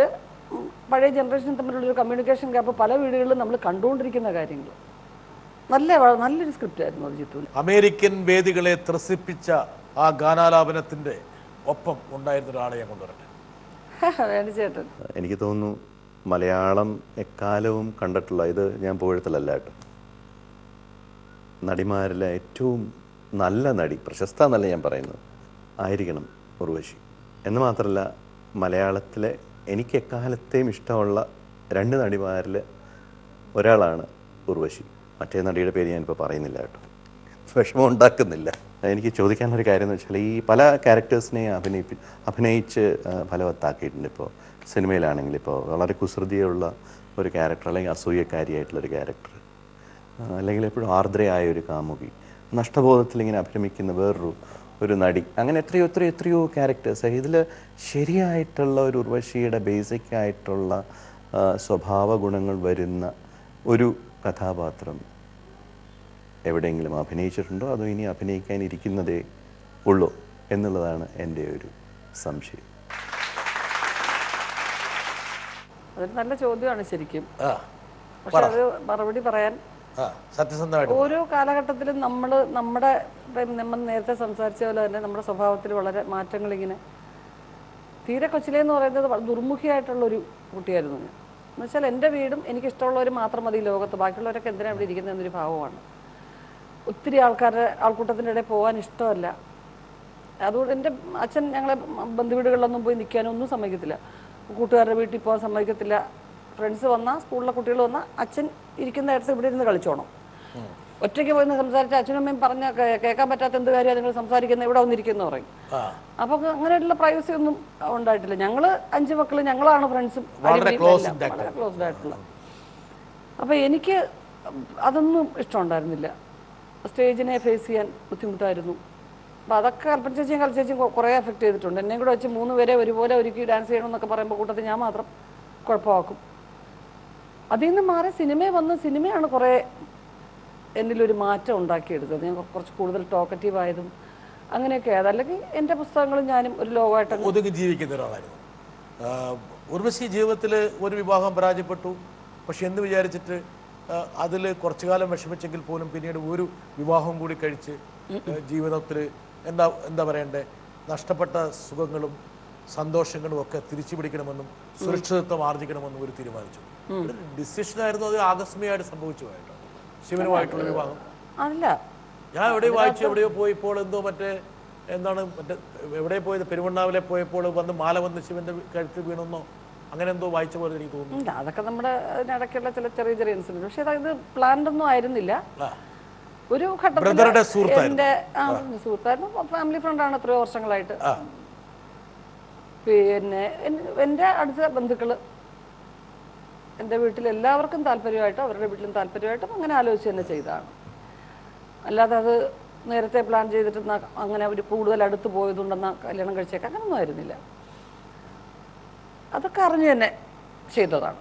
പഴയ ജനറേഷൻ തമ്മിലുള്ളൊരു കമ്മ്യൂണിക്കേഷൻ ഗ്യാപ്പ് പല വീടുകളിലും നമ്മൾ കണ്ടുകൊണ്ടിരിക്കുന്ന കാര്യങ്ങൾ. നല്ലൊരു സ്ക്രിപ്റ്റ് ആയിരുന്നു അത് ചിത്തു. അമേരിക്കൻ വേദികളെ ത്രസിപ്പിച്ച ആ ഗാനാലാപനത്തിൻ്റെ ഒപ്പം ഉണ്ടായിരുന്ന ഒരാളെ ഞാൻ കൊണ്ടുവരട്ടെ. ചേട്ടൻ, എനിക്ക് തോന്നുന്നു മലയാളം എക്കാലവും കണ്ടിട്ടുള്ള, ഇത് ഞാൻ പുകഴ്ത്തലല്ല കേട്ടോ, നടിമാരിലെ ഏറ്റവും നല്ല നടി, പ്രശസ്ത എന്നല്ല ഞാൻ പറയുന്നത്, ആയിരിക്കണം ഉർവശി. എന്ന് മാത്രമല്ല, മലയാളത്തിലെ എനിക്ക് എക്കാലത്തെയും ഇഷ്ടമുള്ള 2 നടിമാരിൽ ഒരാളാണ് ഉർവശി. മറ്റേ നടിയുടെ പേര് ഞാനിപ്പോൾ പറയുന്നില്ല കേട്ടോ, വിഷമം ഉണ്ടാക്കുന്നില്ല. എനിക്ക് ചോദിക്കാനൊരു കാര്യം എന്ന് വെച്ചാൽ, ഈ പല ക്യാരക്ടേഴ്സിനെ അഭിനയിച്ച് ഫലവത്താക്കിയിട്ടുണ്ട്. ഇപ്പോൾ സിനിമയിലാണെങ്കിൽ ഇപ്പോൾ വളരെ കുസൃതിയുള്ള ഒരു ക്യാരക്ടർ, അല്ലെങ്കിൽ അസൂയക്കാരിയായിട്ടുള്ളൊരു ക്യാരക്ടർ, അല്ലെങ്കിൽ എപ്പോഴും ആർദ്രയായ ഒരു കാമുകി, നഷ്ടബോധത്തിൽ ഇങ്ങനെ അഭിനയിക്കുന്ന ഒരു നടി, അങ്ങനെ എത്രയോ ക്യാരക്ടേഴ്സ്. ഇതിൽ ശരിയായിട്ടുള്ള ഒരു ഉർവശിയുടെ ബേസിക് ആയിട്ടുള്ള സ്വഭാവ ഗുണങ്ങൾ വരുന്ന ഒരു കഥാപാത്രം എവിടെയെങ്കിലും അഭിനയിച്ചിട്ടുണ്ടോ, അതോ ഇനി അഭിനയിക്കാനിരിക്കുന്നതേ ഉള്ളൂ എന്നുള്ളതാണ് എൻ്റെ ഒരു സംശയം. അതൊരു നല്ല ചോദ്യമാണ് ശരിക്കും. പക്ഷെ അത് മറുപടി പറയാൻ സത്യസന്ധമായിട്ട് ഓരോ കാലഘട്ടത്തിലും നമ്മൾ നേരത്തെ സംസാരിച്ച പോലെ തന്നെ നമ്മുടെ സ്വഭാവത്തിൽ വളരെ മാറ്റങ്ങളിങ്ങനെ. തീരെ കൊച്ചിലേന്ന് പറയുന്നത് ദുർമുഖിയായിട്ടുള്ളൊരു കുട്ടിയായിരുന്നു ഞാൻ. എന്നുവെച്ചാൽ എൻ്റെ വീടും എനിക്കിഷ്ടമുള്ളവർ മാത്രം മതി ലോകത്ത്, ബാക്കിയുള്ളവരൊക്കെ എന്തിനാണ് ഇവിടെ ഇരിക്കുന്നത് എന്നൊരു ഭാവമാണ്. ഒത്തിരി ആൾക്കൂട്ടത്തിൻ്റെ ഇടയിൽ പോകാൻ ഇഷ്ടമല്ല. അതുകൊണ്ട് എൻ്റെ അച്ഛൻ ഞങ്ങളെ ബന്ധുവീടുകളിലൊന്നും പോയി നിൽക്കാനൊന്നും സമ്മതിക്കത്തില്ല, കൂട്ടുകാരുടെ വീട്ടിൽ പോകാൻ സമ്മതിക്കത്തില്ല. ഫ്രണ്ട്സ് വന്നാൽ, സ്കൂളിലെ കുട്ടികൾ വന്നാൽ അച്ഛൻ ഇരിക്കുന്ന ഇടത്ത് ഇവിടെ ഇരുന്ന് കളിച്ചോണം. ഒറ്റയ്ക്ക് പോയി സംസാരിച്ച അച്ഛനും അമ്മയും പറഞ്ഞ കേൾക്കാൻ പറ്റാത്ത എന്ത് കാര്യമാണ് നിങ്ങൾ സംസാരിക്കുന്നത്, ഇവിടെ വന്നിരിക്കുന്നു പറയും. അപ്പോൾ അങ്ങനെയുള്ള പ്രൈവസി ഒന്നും ഉണ്ടായിട്ടില്ല. ഞങ്ങൾ 5 മക്കൾ, ഞങ്ങളാണ് ഫ്രണ്ട്സും വളരെ ക്ലോസ്ഡ് ആയിട്ടുള്ള. അപ്പോൾ എനിക്ക് അതൊന്നും ഇഷ്ടമുണ്ടായിരുന്നില്ല. സ്റ്റേജിനെ ഫേസ് ചെയ്യാൻ ബുദ്ധിമുട്ടായിരുന്നു. അപ്പോൾ അതൊക്കെ കൽപ്പന ചേച്ചിയും കുറേ എഫക്റ്റ് ചെയ്തിട്ടുണ്ട്. എന്നെയും കൂടെ വെച്ച് 3 പേരെ ഒരുപോലെ ഒരുക്കി ഡാൻസ് ചെയ്യണമെന്നൊക്കെ പറയുമ്പോൾ കൂട്ടത്തിൽ ഞാൻ മാത്രം കുഴപ്പമാക്കും. അതിൽ നിന്ന് മാറി സിനിമയിൽ വന്ന് സിനിമയാണ് കുറേ എന്നിലൊരു മാറ്റം ഉണ്ടാക്കിയെടുത്തത്. ഞാൻ കുറച്ച് കൂടുതൽ ടോക്കറ്റീവ് ആയതും അങ്ങനെയൊക്കെ ആയത്. അല്ലെങ്കിൽ എൻ്റെ പുസ്തകങ്ങളും ഞാനും ഒരു ലോകമായിട്ട് ഒതുങ്ങി ജീവിക്കുന്ന ഒരാളായിരുന്നു. ഉർവശി ജീവിതത്തിൽ ഒരു വിവാഹം പരാജയപ്പെട്ടു. പക്ഷെ എന്ന് വിചാരിച്ചിട്ട് അതിൽ കുറച്ചു കാലം വിഷമിച്ചെങ്കിൽ പോലും പിന്നീട് ഒരു വിവാഹം കൂടി കഴിച്ച് ജീവിതത്തിൽ എന്താ പറയണ്ടേ, നഷ്ടപ്പെട്ട സുഖങ്ങളും സന്തോഷങ്ങളും ഒക്കെ തിരിച്ചു പിടിക്കണമെന്നും സുരക്ഷിതത്വം ആർജിക്കണമെന്നും ഒരു തീരുമാനിച്ചു. ഡിസിഷനായിരുന്നു അത്, ആകസ്മികമായിട്ട് സംഭവിച്ചു പോയിട്ടോ ശിവനുമായിട്ടുള്ള വിവാഹം അല്ല. ഞാൻ എവിടെയോ പോയപ്പോൾ എന്തോ മറ്റേ എവിടെ പോയത്, പെരുവണ്ണാവിലെ പോയപ്പോൾ മാല വന്ന് ശിവന്റെ കഴുത്ത് വീണെന്നോ അങ്ങനെ എന്തോ വായിച്ച പോലെ എനിക്ക് തോന്നുന്നു. അതൊക്കെ നമ്മുടെ അതിനിടയ്ക്കുള്ള ചെറിയ ഇൻസിഡന്റ്. പക്ഷെ അതായത് പ്ലാൻഡ് ഒന്നും ആയിരുന്നില്ല. ഒരു ഘട്ടത്തിൽ എൻ്റെ സുഹൃത്തായിരുന്നു, ഫാമിലി ഫ്രണ്ടാണ് എത്രയോ വർഷങ്ങളായിട്ട്. പിന്നെ എൻ്റെ അടുത്ത ബന്ധുക്കള് എൻ്റെ വീട്ടിൽ എല്ലാവർക്കും താല്പര്യമായിട്ടും അവരുടെ വീട്ടിലും താല്പര്യമായിട്ടും അങ്ങനെ ആലോചിച്ച് തന്നെ ചെയ്തതാണ്. അല്ലാതെ അത് നേരത്തെ പ്ലാൻ ചെയ്തിട്ട് അങ്ങനെ ഒരു കൂടുതൽ അടുത്ത് പോയതുകൊണ്ടെന്നാ കല്യാണം കഴിച്ചേക്കാം, അങ്ങനൊന്നും ആയിരുന്നില്ല. അതൊക്കെ അറിഞ്ഞു തന്നെ ചെയ്തതാണ്.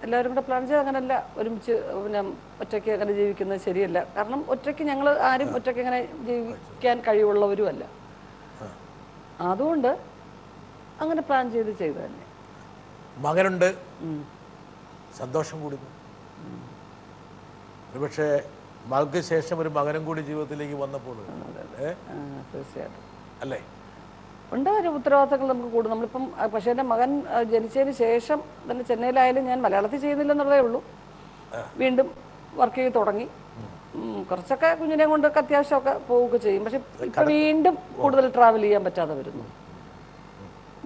എല്ലാവരും കൂടെ പ്ലാൻ ചെയ്ത് അങ്ങനെയല്ല ഒരുമിച്ച് പിന്നെ ഒറ്റയ്ക്ക് അങ്ങനെ ജീവിക്കുന്നത് ശരിയല്ല. കാരണം ഒറ്റയ്ക്ക് ഞങ്ങൾ ആരും ഒറ്റയ്ക്ക് അങ്ങനെ ജീവിക്കാൻ കഴിവുള്ളവരും അല്ല. അതുകൊണ്ട് അങ്ങനെ പ്ലാൻ ചെയ്ത് തന്നെ. മകനുണ്ട്, സന്തോഷം കൂടുന്നു. ഒരുപക്ഷെ മകൾക്ക് ശേഷം ഒരു മകനും കൂടി ജീവിതത്തിലേക്ക് വന്നപ്പോൾ തീർച്ചയായിട്ടും അല്ലേ ഉണ്ട് ഒരു ഉത്തരവാദിത്തങ്ങൾ നമുക്ക് കൂടും. നമ്മളിപ്പം പക്ഷേ എൻ്റെ മകൻ ജനിച്ചതിന് ശേഷം തന്നെ ചെന്നൈയിലായാലും ഞാൻ മലയാളത്തിൽ ചെയ്യുന്നില്ലെന്നുള്ളതേ ഉള്ളൂ. വീണ്ടും വർക്ക് ചെയ്ത് തുടങ്ങി. കുറച്ചൊക്കെ കുഞ്ഞിനെ കൊണ്ടൊക്കെ അത്യാവശ്യമൊക്കെ പോവുകയൊക്കെ ചെയ്യും. പക്ഷെ ഇപ്പം വീണ്ടും കൂടുതൽ ട്രാവൽ ചെയ്യാൻ പറ്റാതെ വരുന്നു.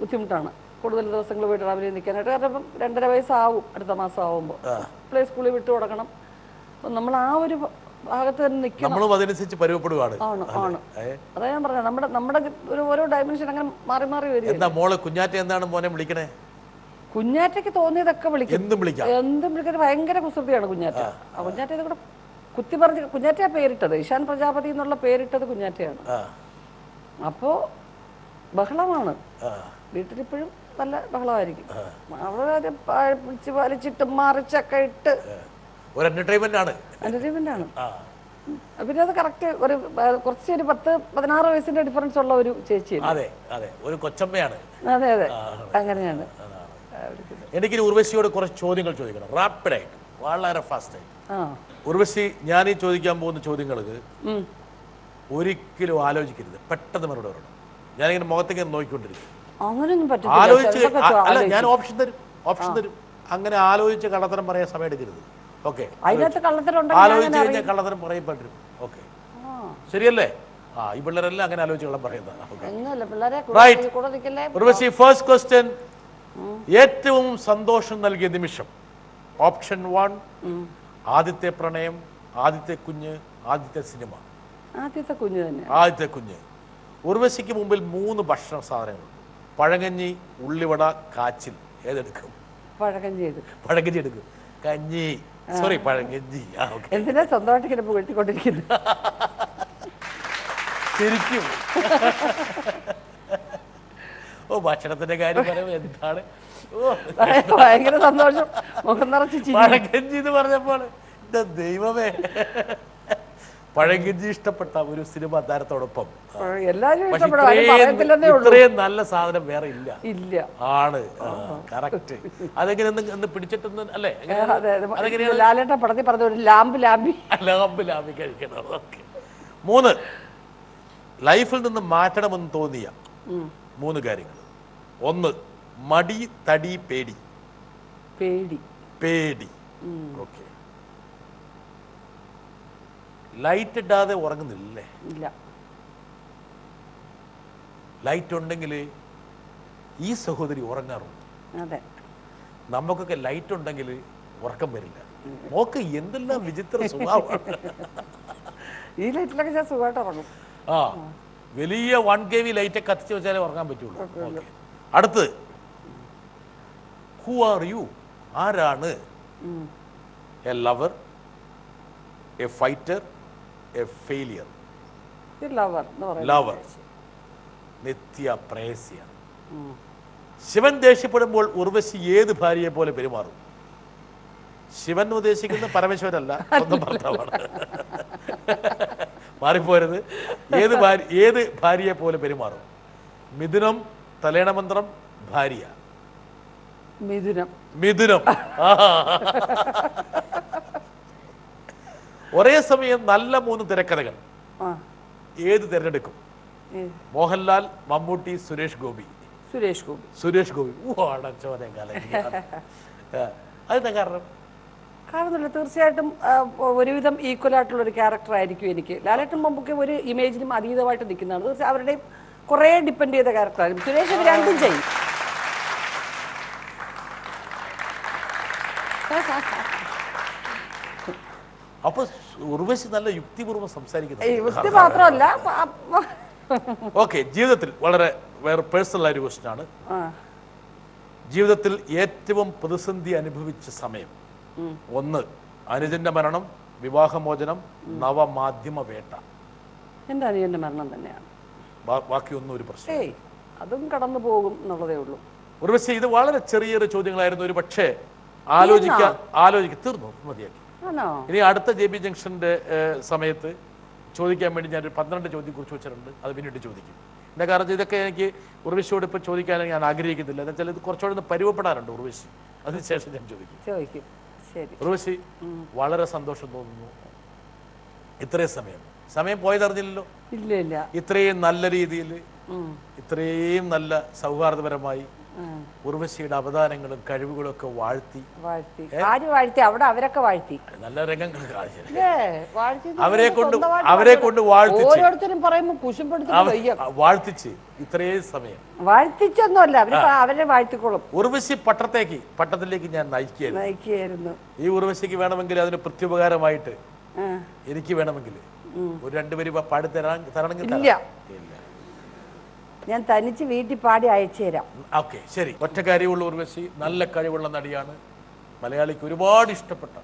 ബുദ്ധിമുട്ടാണ് കൂടുതൽ ദിവസങ്ങൾ പോയി ട്രാവൽ ചെയ്ത് നിൽക്കാനായിട്ട്. കാരണം ഇപ്പം 2.5 വയസ്സാവും അടുത്ത മാസം ആവുമ്പോൾ. പ്ലേ സ്കൂളിൽ വിട്ടു കൊടുക്കണം. അപ്പം നമ്മൾ ആ ഒരു ഭാഗത്ത് തന്നെ നിൽക്കണം. അതനുസരിച്ച് പരിവപ്പെടുകയാണ്. ആണ് അതാ ഞാൻ പറഞ്ഞത്, നമ്മുടെ ഒരു ഓരോ ഡയമെൻഷൻ അങ്ങനെ മാറി മാറി വരും. എന്താ മോള് കുഞ്ഞാറ്റ എന്താണ് മോനെ വിളിക്കണേ? കുഞ്ഞാറ്റയ്ക്ക് തോന്നിയതൊക്കെ വിളിക്കും, എന്തും വിളിക്കാൻ ഭയങ്കര കുസൃതിയാണ് കുഞ്ഞാറ്റ. ആ കുഞ്ഞാറ്റ ഇത് കൂടെ കുത്തി പറഞ്ഞ് കുഞ്ഞാറ്റയാ പേരിട്ടത്. ഇഷാൻ പ്രജാപതി എന്നുള്ള പേരിട്ടത് കുഞ്ഞാറ്റയാണ്. അപ്പോ ബഹളമാണ് വീട്ടിലിപ്പോഴും, നല്ല ബഹളമായിരിക്കും. അവരെ പിടിച്ച് വലിച്ചിട്ട് മറിച്ചൊക്കെ ഇട്ട് ഒരു എന്റർടൈൻമെന്റ് ആണ്. പിന്നെ അത് കറക്റ്റ് ഒരു കുറച്ച് ഒരു 10-16 വയസ്സിന്റെ ഡിഫറൻസ് ഉള്ള ഒരു ചേച്ചിയാണ്. അതെ അതെ, ഒരു കൊച്ചമ്മയാണ്. അതെ അതെ, അങ്ങനെയാണ്. എനിക്ക് ഉർവശിയോട് കുറച്ച് ചോദ്യങ്ങൾ ചോദിക്കണം, റാപ്പിഡായിട്ട്, വളരെ ഫാസ്റ്റായിട്ട്. ഉർവശി, ഞാൻ ഈ ചോദിക്കാൻ പോകുന്ന ചോദ്യങ്ങൾക്ക് ഒരിക്കലും ആലോചിക്കരുത്, പെട്ടെന്ന് മറുപടി പറയണം. ഞാനിങ്ങനെ മുഖത്തേക്ക് നോക്കിക്കൊണ്ടിരിക്കും. അങ്ങനെയൊന്നും ആലോചിച്ച് അല്ല, ഞാൻ ഓപ്ഷൻ തരും. അങ്ങനെ ആലോചിച്ച് കള്ളത്തരം പറയാൻ സമയം എടുക്കരുത്. ഓക്കെ, അതിനകത്ത് കള്ളത്തരം ആലോചിച്ച് കഴിഞ്ഞാൽ കള്ളത്തരം പറയപ്പെടും. ഓക്കെ, ശരിയല്ലേ? ഈ പിള്ളേരെല്ലാം അങ്ങനെ ആലോചിച്ച് കള്ളം പറയുന്നതാണ്. ഫസ്റ്റ് ക്വസ്റ്റ്യൻ, ഏറ്റവും സന്തോഷം നൽകിയ നിമിഷം. ഓപ്ഷൻ 1 ആദ്യത്തെ പ്രണയം, ആദ്യത്തെ കുഞ്ഞ്, ആദ്യത്തെ സിനിമ. ആദ്യത്തെ കുഞ്ഞ് തന്നെ. ആദ്യത്തെ കുഞ്ഞ്. ഉർവശിക്ക് മുമ്പിൽ 3 ഭക്ഷണ സാധനങ്ങളുണ്ട്. പഴങ്കഞ്ഞി, ഉള്ളിവട, കാച്ചിൽ. ഏതെടുക്കും? പഴങ്കഞ്ഞി എടുക്കും. കഞ്ഞി, സോറി, പഴങ്കഞ്ഞി. എന്തിനാ സ്വന്തമായിട്ട് ഇങ്ങനെ പുകഴ്ത്തിക്കൊണ്ടിരിക്കുന്നു? ശരിക്കും ഭക്ഷണത്തിന്റെ കാര്യം പറയുമ്പോൾ എന്താണ് ഭയങ്കര സന്തോഷം, മുഖം നിറച്ച് പഴങ്കഞ്ഞി എന്ന് പറഞ്ഞപ്പോൾ എന്റെ ദൈവമേ. പഴങ്കഞ്ഞി ഇഷ്ടപ്പെട്ട ഒരു സിനിമ താരത്തോടൊപ്പം ഇത്രയും നല്ല സാധനം വേറെ ഇല്ല. ആണ്, കറക്റ്റ്. അതെങ്ങനെ ഒന്ന് പിടിച്ചിട്ടൊന്ന് അല്ലേ? ലാലേട്ടൻ പടത്തിൽ പറഞ്ഞ ഒരു ലാമ്പ് ലാമ്പി കഴിക്കണം. ഓക്കെ. 3 ലൈഫിൽ നിന്ന് മാറ്റണമെന്ന് തോന്നിയ 3 കാര്യങ്ങൾ. 1 മടി, തടി, പേടി. ഓക്കെ. ലൈറ്റ് ഇടാതെ ഉറങ്ങുന്നില്ലേ? ഇല്ല. ലൈറ്റ് ഉണ്ടെങ്കിൽ ഈ സഹോദരി ഉറങ്ങാറുണ്ട്. അതെ, നമുക്കൊക്കെ ലൈറ്റ് ഉണ്ടെങ്കിൽ ഉറക്കം വരില്ല. നോക്ക് എന്തെല്ലാം വിചിത്ര സ്വഭാവമാണ്. ഈ ലൈറ്റിലൊക്കെ ഞാൻ സുഖമായിട്ട് ഉറങ്ങും. വലിയ 1 kV ലൈറ്റ് കത്തിച്ച് വെച്ചാലേ ഉറങ്ങാൻ പറ്റുള്ളൂ. ഓക്കെ. അടുത്ത്, ഹു ആർ യു? ആരാണ്? A lover, a fighter, a failure? Lover, നിത്യ പ്രേസ്യ. ശിവൻ ദേഷ്യപ്പെടുമ്പോൾ ഉർവശി ഏത് ഭാര്യയെ പോലെ പെരുമാറും? ശിവൻ ഉദ്ദേശിക്കുന്ന പരമേശ്വരല്ല, സ്വന്തം ഭർത്താവാണ്. മാറിപ്പോരുത്. ഏത് ഭാര്യയെ പോലെ പെരുമാറും? മിഥുനം, തലേണമന്ത്രം, ഭാര്യ. മിഥുനം. ഒരേ സമയം നല്ല 3 തിരക്കഥകൾ, ഏത് തിരഞ്ഞെടുക്കും? മോഹൻലാൽ, മമ്മൂട്ടി, സുരേഷ് ഗോപി. അതെന്താ കാരണം? കാണുന്നില്ല. തീർച്ചയായിട്ടും ഒരുവിധം ഈക്വൽ ആയിട്ടുള്ള ഒരു ക്യാരക്ടർ ആയിരിക്കും എനിക്ക്. ലാലേട്ടൻ മമ്മൂട്ടി ഒരു ഇമേജിനും അതീതമായിട്ട് നിൽക്കുന്നതാണ്. തീർച്ചയായും അവരുടെയും കുറേ ഡിപ്പെൻഡ് ചെയ്ത ക്യാരക്ടറായിരിക്കും. സുരേഷ് ഇത് രണ്ടും ചെയ്യും. അപ്പൊ ഉർവശി നല്ല യുക്തിപൂർവ്വം സംസാരിക്കുന്നു. യുക്തി മാത്രമല്ല. ഓക്കെ, ജീവിതത്തിൽ വളരെ വേറെ പേഴ്സണൽ ആയ ഒരു ക്വസ്റ്റ്യൻ ആണ്. ജീവിതത്തിൽ ഏറ്റവും പ്രതിസന്ധി അനുഭവിച്ച സമയം. 1 അനുജന്റെ മരണം, വിവാഹമോചനം, നവമാധ്യമ വേട്ട. എൻ്റെ അനിയൻ്റെ മരണം തന്നെയാണ്. ബാക്കിയൊന്നും ഒരു പ്രശ്നം. ഏയ് അതും കടന്നു പോകും എന്നുള്ളതേ ഉള്ളൂ. ഉർവശി, ഇത് വളരെ ചെറിയൊരു ചോദ്യങ്ങളായിരുന്നു. ഒരു പക്ഷേ ആലോചിക്കാൻ തീർന്നു, മതിയാക്കി. ആണോ? ഇനി അടുത്ത JB ജംഗ്ഷന്റെ സമയത്ത് ചോദിക്കാൻ വേണ്ടി ഞാനൊരു 12 ചോദ്യം കുറിച്ച് വെച്ചിട്ടുണ്ട്. അത് പിന്നീട് ചോദിക്കും. എൻ്റെ കാരണം ഇതൊക്കെ എനിക്ക് ഉർവശിയോട് ഇപ്പോൾ ചോദിക്കാൻ ഞാൻ ആഗ്രഹിക്കുന്നില്ല. എന്ന് വെച്ചാൽ ഇത് കുറച്ചുകൂടെ ഒന്ന് പരുവപ്പെടാനുണ്ട് ഉർവശി. അതിനുശേഷം ഞാൻ ചോദിക്കും. ശരി ഉർവശി, വളരെ സന്തോഷം തോന്നുന്നു. ഇത്രയും സമയം പോയതറിഞ്ഞില്ലല്ലോ. ഇല്ല. ഇത്രയും നല്ല രീതിയിൽ, ഇത്രയും നല്ല സൗഹാർദ്ദപരമായി ഉർവശിയുടെ അവതാരങ്ങളും കഴിവുകളും ഒക്കെ വാഴ്ത്തി. അവിടെ അവരൊക്കെ വാഴ്ത്തി. നല്ല രംഗങ്ങൾ അവരെ കൊണ്ട് ഓരോരുത്തരും പറയുമ്പോൾ വാഴ്ത്തിച്ച് ഇത്രയും സമയം വാഴ്ത്തിച്ചൊന്നുമല്ല, അവരെ വാഴ്ത്തിക്കോളും. ഉർവശി പട്ടത്തിലേക്ക് ഞാൻ നയിക്കുകയായിരുന്നു. ഈ ഉർവശിക്ക് വേണമെങ്കിൽ അതിന് പ്രത്യുപകാരമായിട്ട് എനിക്ക് വേണമെങ്കിൽ ഒരു 2 വരി പാടി തരണമെങ്കിൽ ഞാൻ തനിച്ച് വീട്ടിൽ പാടി അയച്ചു തരാം. ഓക്കെ, ശരി. ഒറ്റ കാര്യമുള്ള ഉർവശി നല്ല കഴിവുള്ള നടിയാണ്. മലയാളിക്ക് ഒരുപാട് ഇഷ്ടപ്പെട്ട,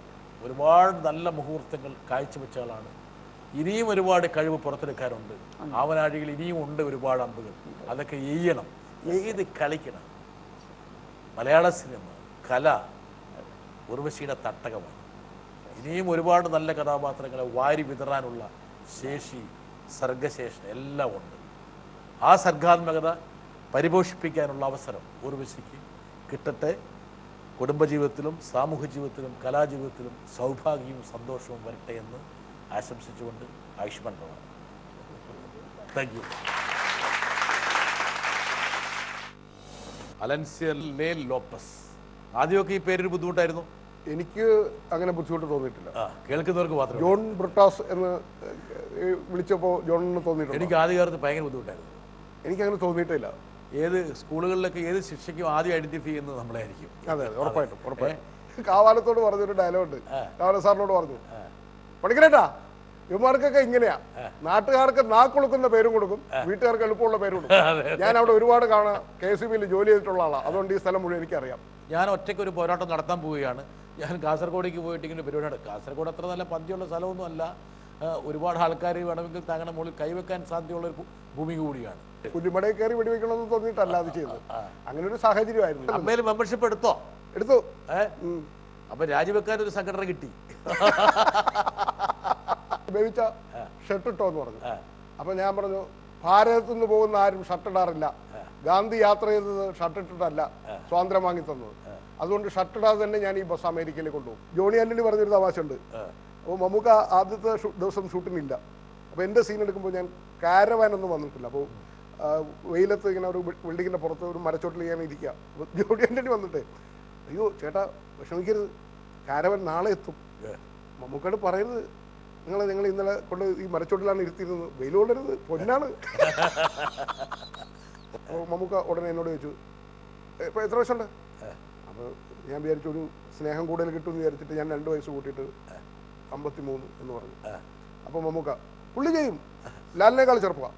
ഒരുപാട് നല്ല മുഹൂർത്തങ്ങൾ കാഴ്ചവെച്ച ആളാണ്. ഇനിയും ഒരുപാട് കഴിവ് പുറത്തെടുക്കാറുണ്ട്. ആവനാഴികൾ ഇനിയും ഉണ്ട് ഒരുപാട് അമ്പുകൾ. അതൊക്കെ എയ്യണം, എഴുതി കളിക്കണം. മലയാള സിനിമ കല ഉർവശിയുടെ തട്ടകമാണ്. ഇനിയും ഒരുപാട് നല്ല കഥാപാത്രങ്ങളെ വാരി വിതറാനുള്ള ശേഷി, സർഗശേഷി എല്ലാം ഉണ്ട്. ആ സർഗാത്മകത പരിപോഷിപ്പിക്കാനുള്ള അവസരം ഉർവശിക്ക് കിട്ടട്ടെ. കുടുംബജീവിതത്തിലും സാമൂഹ്യ ജീവിതത്തിലും കലാജീവിതത്തിലും സൗഭാഗ്യവും സന്തോഷവും വരട്ടെ എന്ന് ആശംസിച്ചുകൊണ്ട് ആയുഷ്മാൻ ഭവ. Thank you. അലൻസിയ ലോപ്പസ്. ആദ്യമൊക്കെ ഈ പേരൊരു ബുദ്ധിമുട്ടായിരുന്നു. എനിക്ക് അങ്ങനെ ബുദ്ധിമുട്ട് തോന്നിയിട്ടില്ല. കേൾക്കുന്നവർക്ക് മാത്രം. ജോൺ ബ്രിട്ടാസ് എന്ന് വിളിച്ചപ്പോൾ ജോണിന് തോന്നിയിട്ടുണ്ട്. എനിക്ക് ആദ്യകാലത്ത് ഭയങ്കര ബുദ്ധിമുട്ടായിരുന്നു. എനിക്കങ്ങനെ തോന്നിയിട്ടില്ല. ഏത് സ്കൂളുകളിലൊക്കെ ഏത് ശിക്ഷയ്ക്കും ആദ്യം ഐഡന്റിഫൈ ചെയ്യുന്നത് നമ്മളായിരിക്കും. അതെ, ഉറപ്പായിട്ടും. കാവാലത്തോട് പറഞ്ഞൊരു ഡയലോഗ് ഉണ്ട്. കാവാല സാറിനോട് പറഞ്ഞു, പണിക്കരേട്ടാ ഇവന്മാർക്കൊക്കെ ഇങ്ങനെയാ, നാട്ടുകാർക്ക് നാക്കൊടുക്കുന്ന പേരും കൊടുക്കും, വീട്ടുകാർക്ക് എളുപ്പമുള്ള പേരും കൊടുക്കും. ഞാൻ അവിടെ ഒരുപാട് കാണാൻ KCBയിൽ ജോലി ചെയ്തിട്ടുള്ള ആളാണ്. അതുകൊണ്ട് ഈ സ്ഥലം മുഴുവൻ എനിക്കറിയാം. ഞാൻ ഒറ്റയ്ക്ക് ഒരു പോരാട്ടം നടത്താൻ പോവുകയാണ്. ഞാൻ കാസർഗോഡേക്ക് പോയിട്ട് ഇങ്ങനെ പരിപാടിയാണ്. കാസർഗോഡ് അത്ര നല്ല പന്തിയുള്ള സ്ഥലമൊന്നും അല്ല. ഒരുപാട് ആൾക്കാർ വേണമെങ്കിൽ തങ്ങളുടെ മുകളിൽ കൈവെക്കാൻ സാധ്യതയുള്ള ഒരു ഭൂമി കൂടിയാണ്. പുലിമടയിൽ കയറി വെടിവെക്കണമെന്ന് തോന്നിയിട്ടല്ല അത് ചെയ്തത്. അങ്ങനെ ഒരു സാഹചര്യമായിരുന്നു. അമ്മയിൽ മെമ്പർഷിപ്പ് എടുത്തു. അപ്പൊ രാജിവെക്കാൻ ഒരു സംഘടന കിട്ടി. ഉപയോഗിച്ച ഷർട്ട് ഇട്ടോ എന്ന് പറഞ്ഞു. അപ്പൊ ഞാൻ പറഞ്ഞു, ഭാരതത്തിൽ നിന്ന് പോകുന്ന ആരും ഷർട്ട് ഇടാറില്ല. ഗാന്ധി യാത്ര ചെയ്തത് ഷർട്ട് ഇട്ടിട്ടല്ല, സ്വാതന്ത്ര്യം വാങ്ങി തന്നത്. അതുകൊണ്ട് ഷർട്ട് ഇടാതെ തന്നെ ഞാൻ ഈ ബസ് അമേരിക്കയിലേക്ക് കൊണ്ടുപോകും. ജോണി ആന്റണി പറഞ്ഞൊരു തമാശ ഉണ്ട്. അപ്പോൾ മമ്മൂക്ക ആദ്യത്തെ ദിവസം ഷൂട്ടിനില്ല. അപ്പോൾ എൻ്റെ സീൻ എടുക്കുമ്പോൾ ഞാൻ കാരവാനൊന്നും വന്നിട്ടില്ല. അപ്പോൾ വെയിലത്ത് ഇങ്ങനെ ഒരു ബിൽഡിങ്ങിൻ്റെ പുറത്ത് ഒരു മരച്ചോട്ടിൽ ഞാൻ ഇരിക്കുക. അപ്പോൾ ജോണി ആന്റണി വന്നിട്ട്, അയ്യോ ചേട്ടാ വിഷമിക്കരുത്, കാരവൻ നാളെ എത്തും. മമ്മൂക്കയോട് പറയരുത്, നിങ്ങൾ ഇന്നലെ കൊണ്ട് ഈ മരച്ചോട്ടിലാണ് ഇരുത്തിയിരുന്നത്, വെയിൽ കൊള്ളരുത്, പൊന്നാണ്. അപ്പോൾ മമ്മൂക്ക ഉടനെ എന്നോട് ചോദിച്ചു, ഇപ്പോൾ എത്ര വയസ്സുണ്ട്? അപ്പോൾ ഞാൻ വിചാരിച്ചു ഒരു സ്നേഹം കൂടുതൽ കിട്ടുമെന്ന് വിചാരിച്ചിട്ട് ഞാൻ 2 വയസ്സ് കൂട്ടിയിട്ട് 53 എന്ന് പറഞ്ഞു. അപ്പോൾ മമ്മൂക്ക, പുള്ളി ചെയ്യും, ലാലിനേക്കാൾ ചെറുപ്പമാണ്.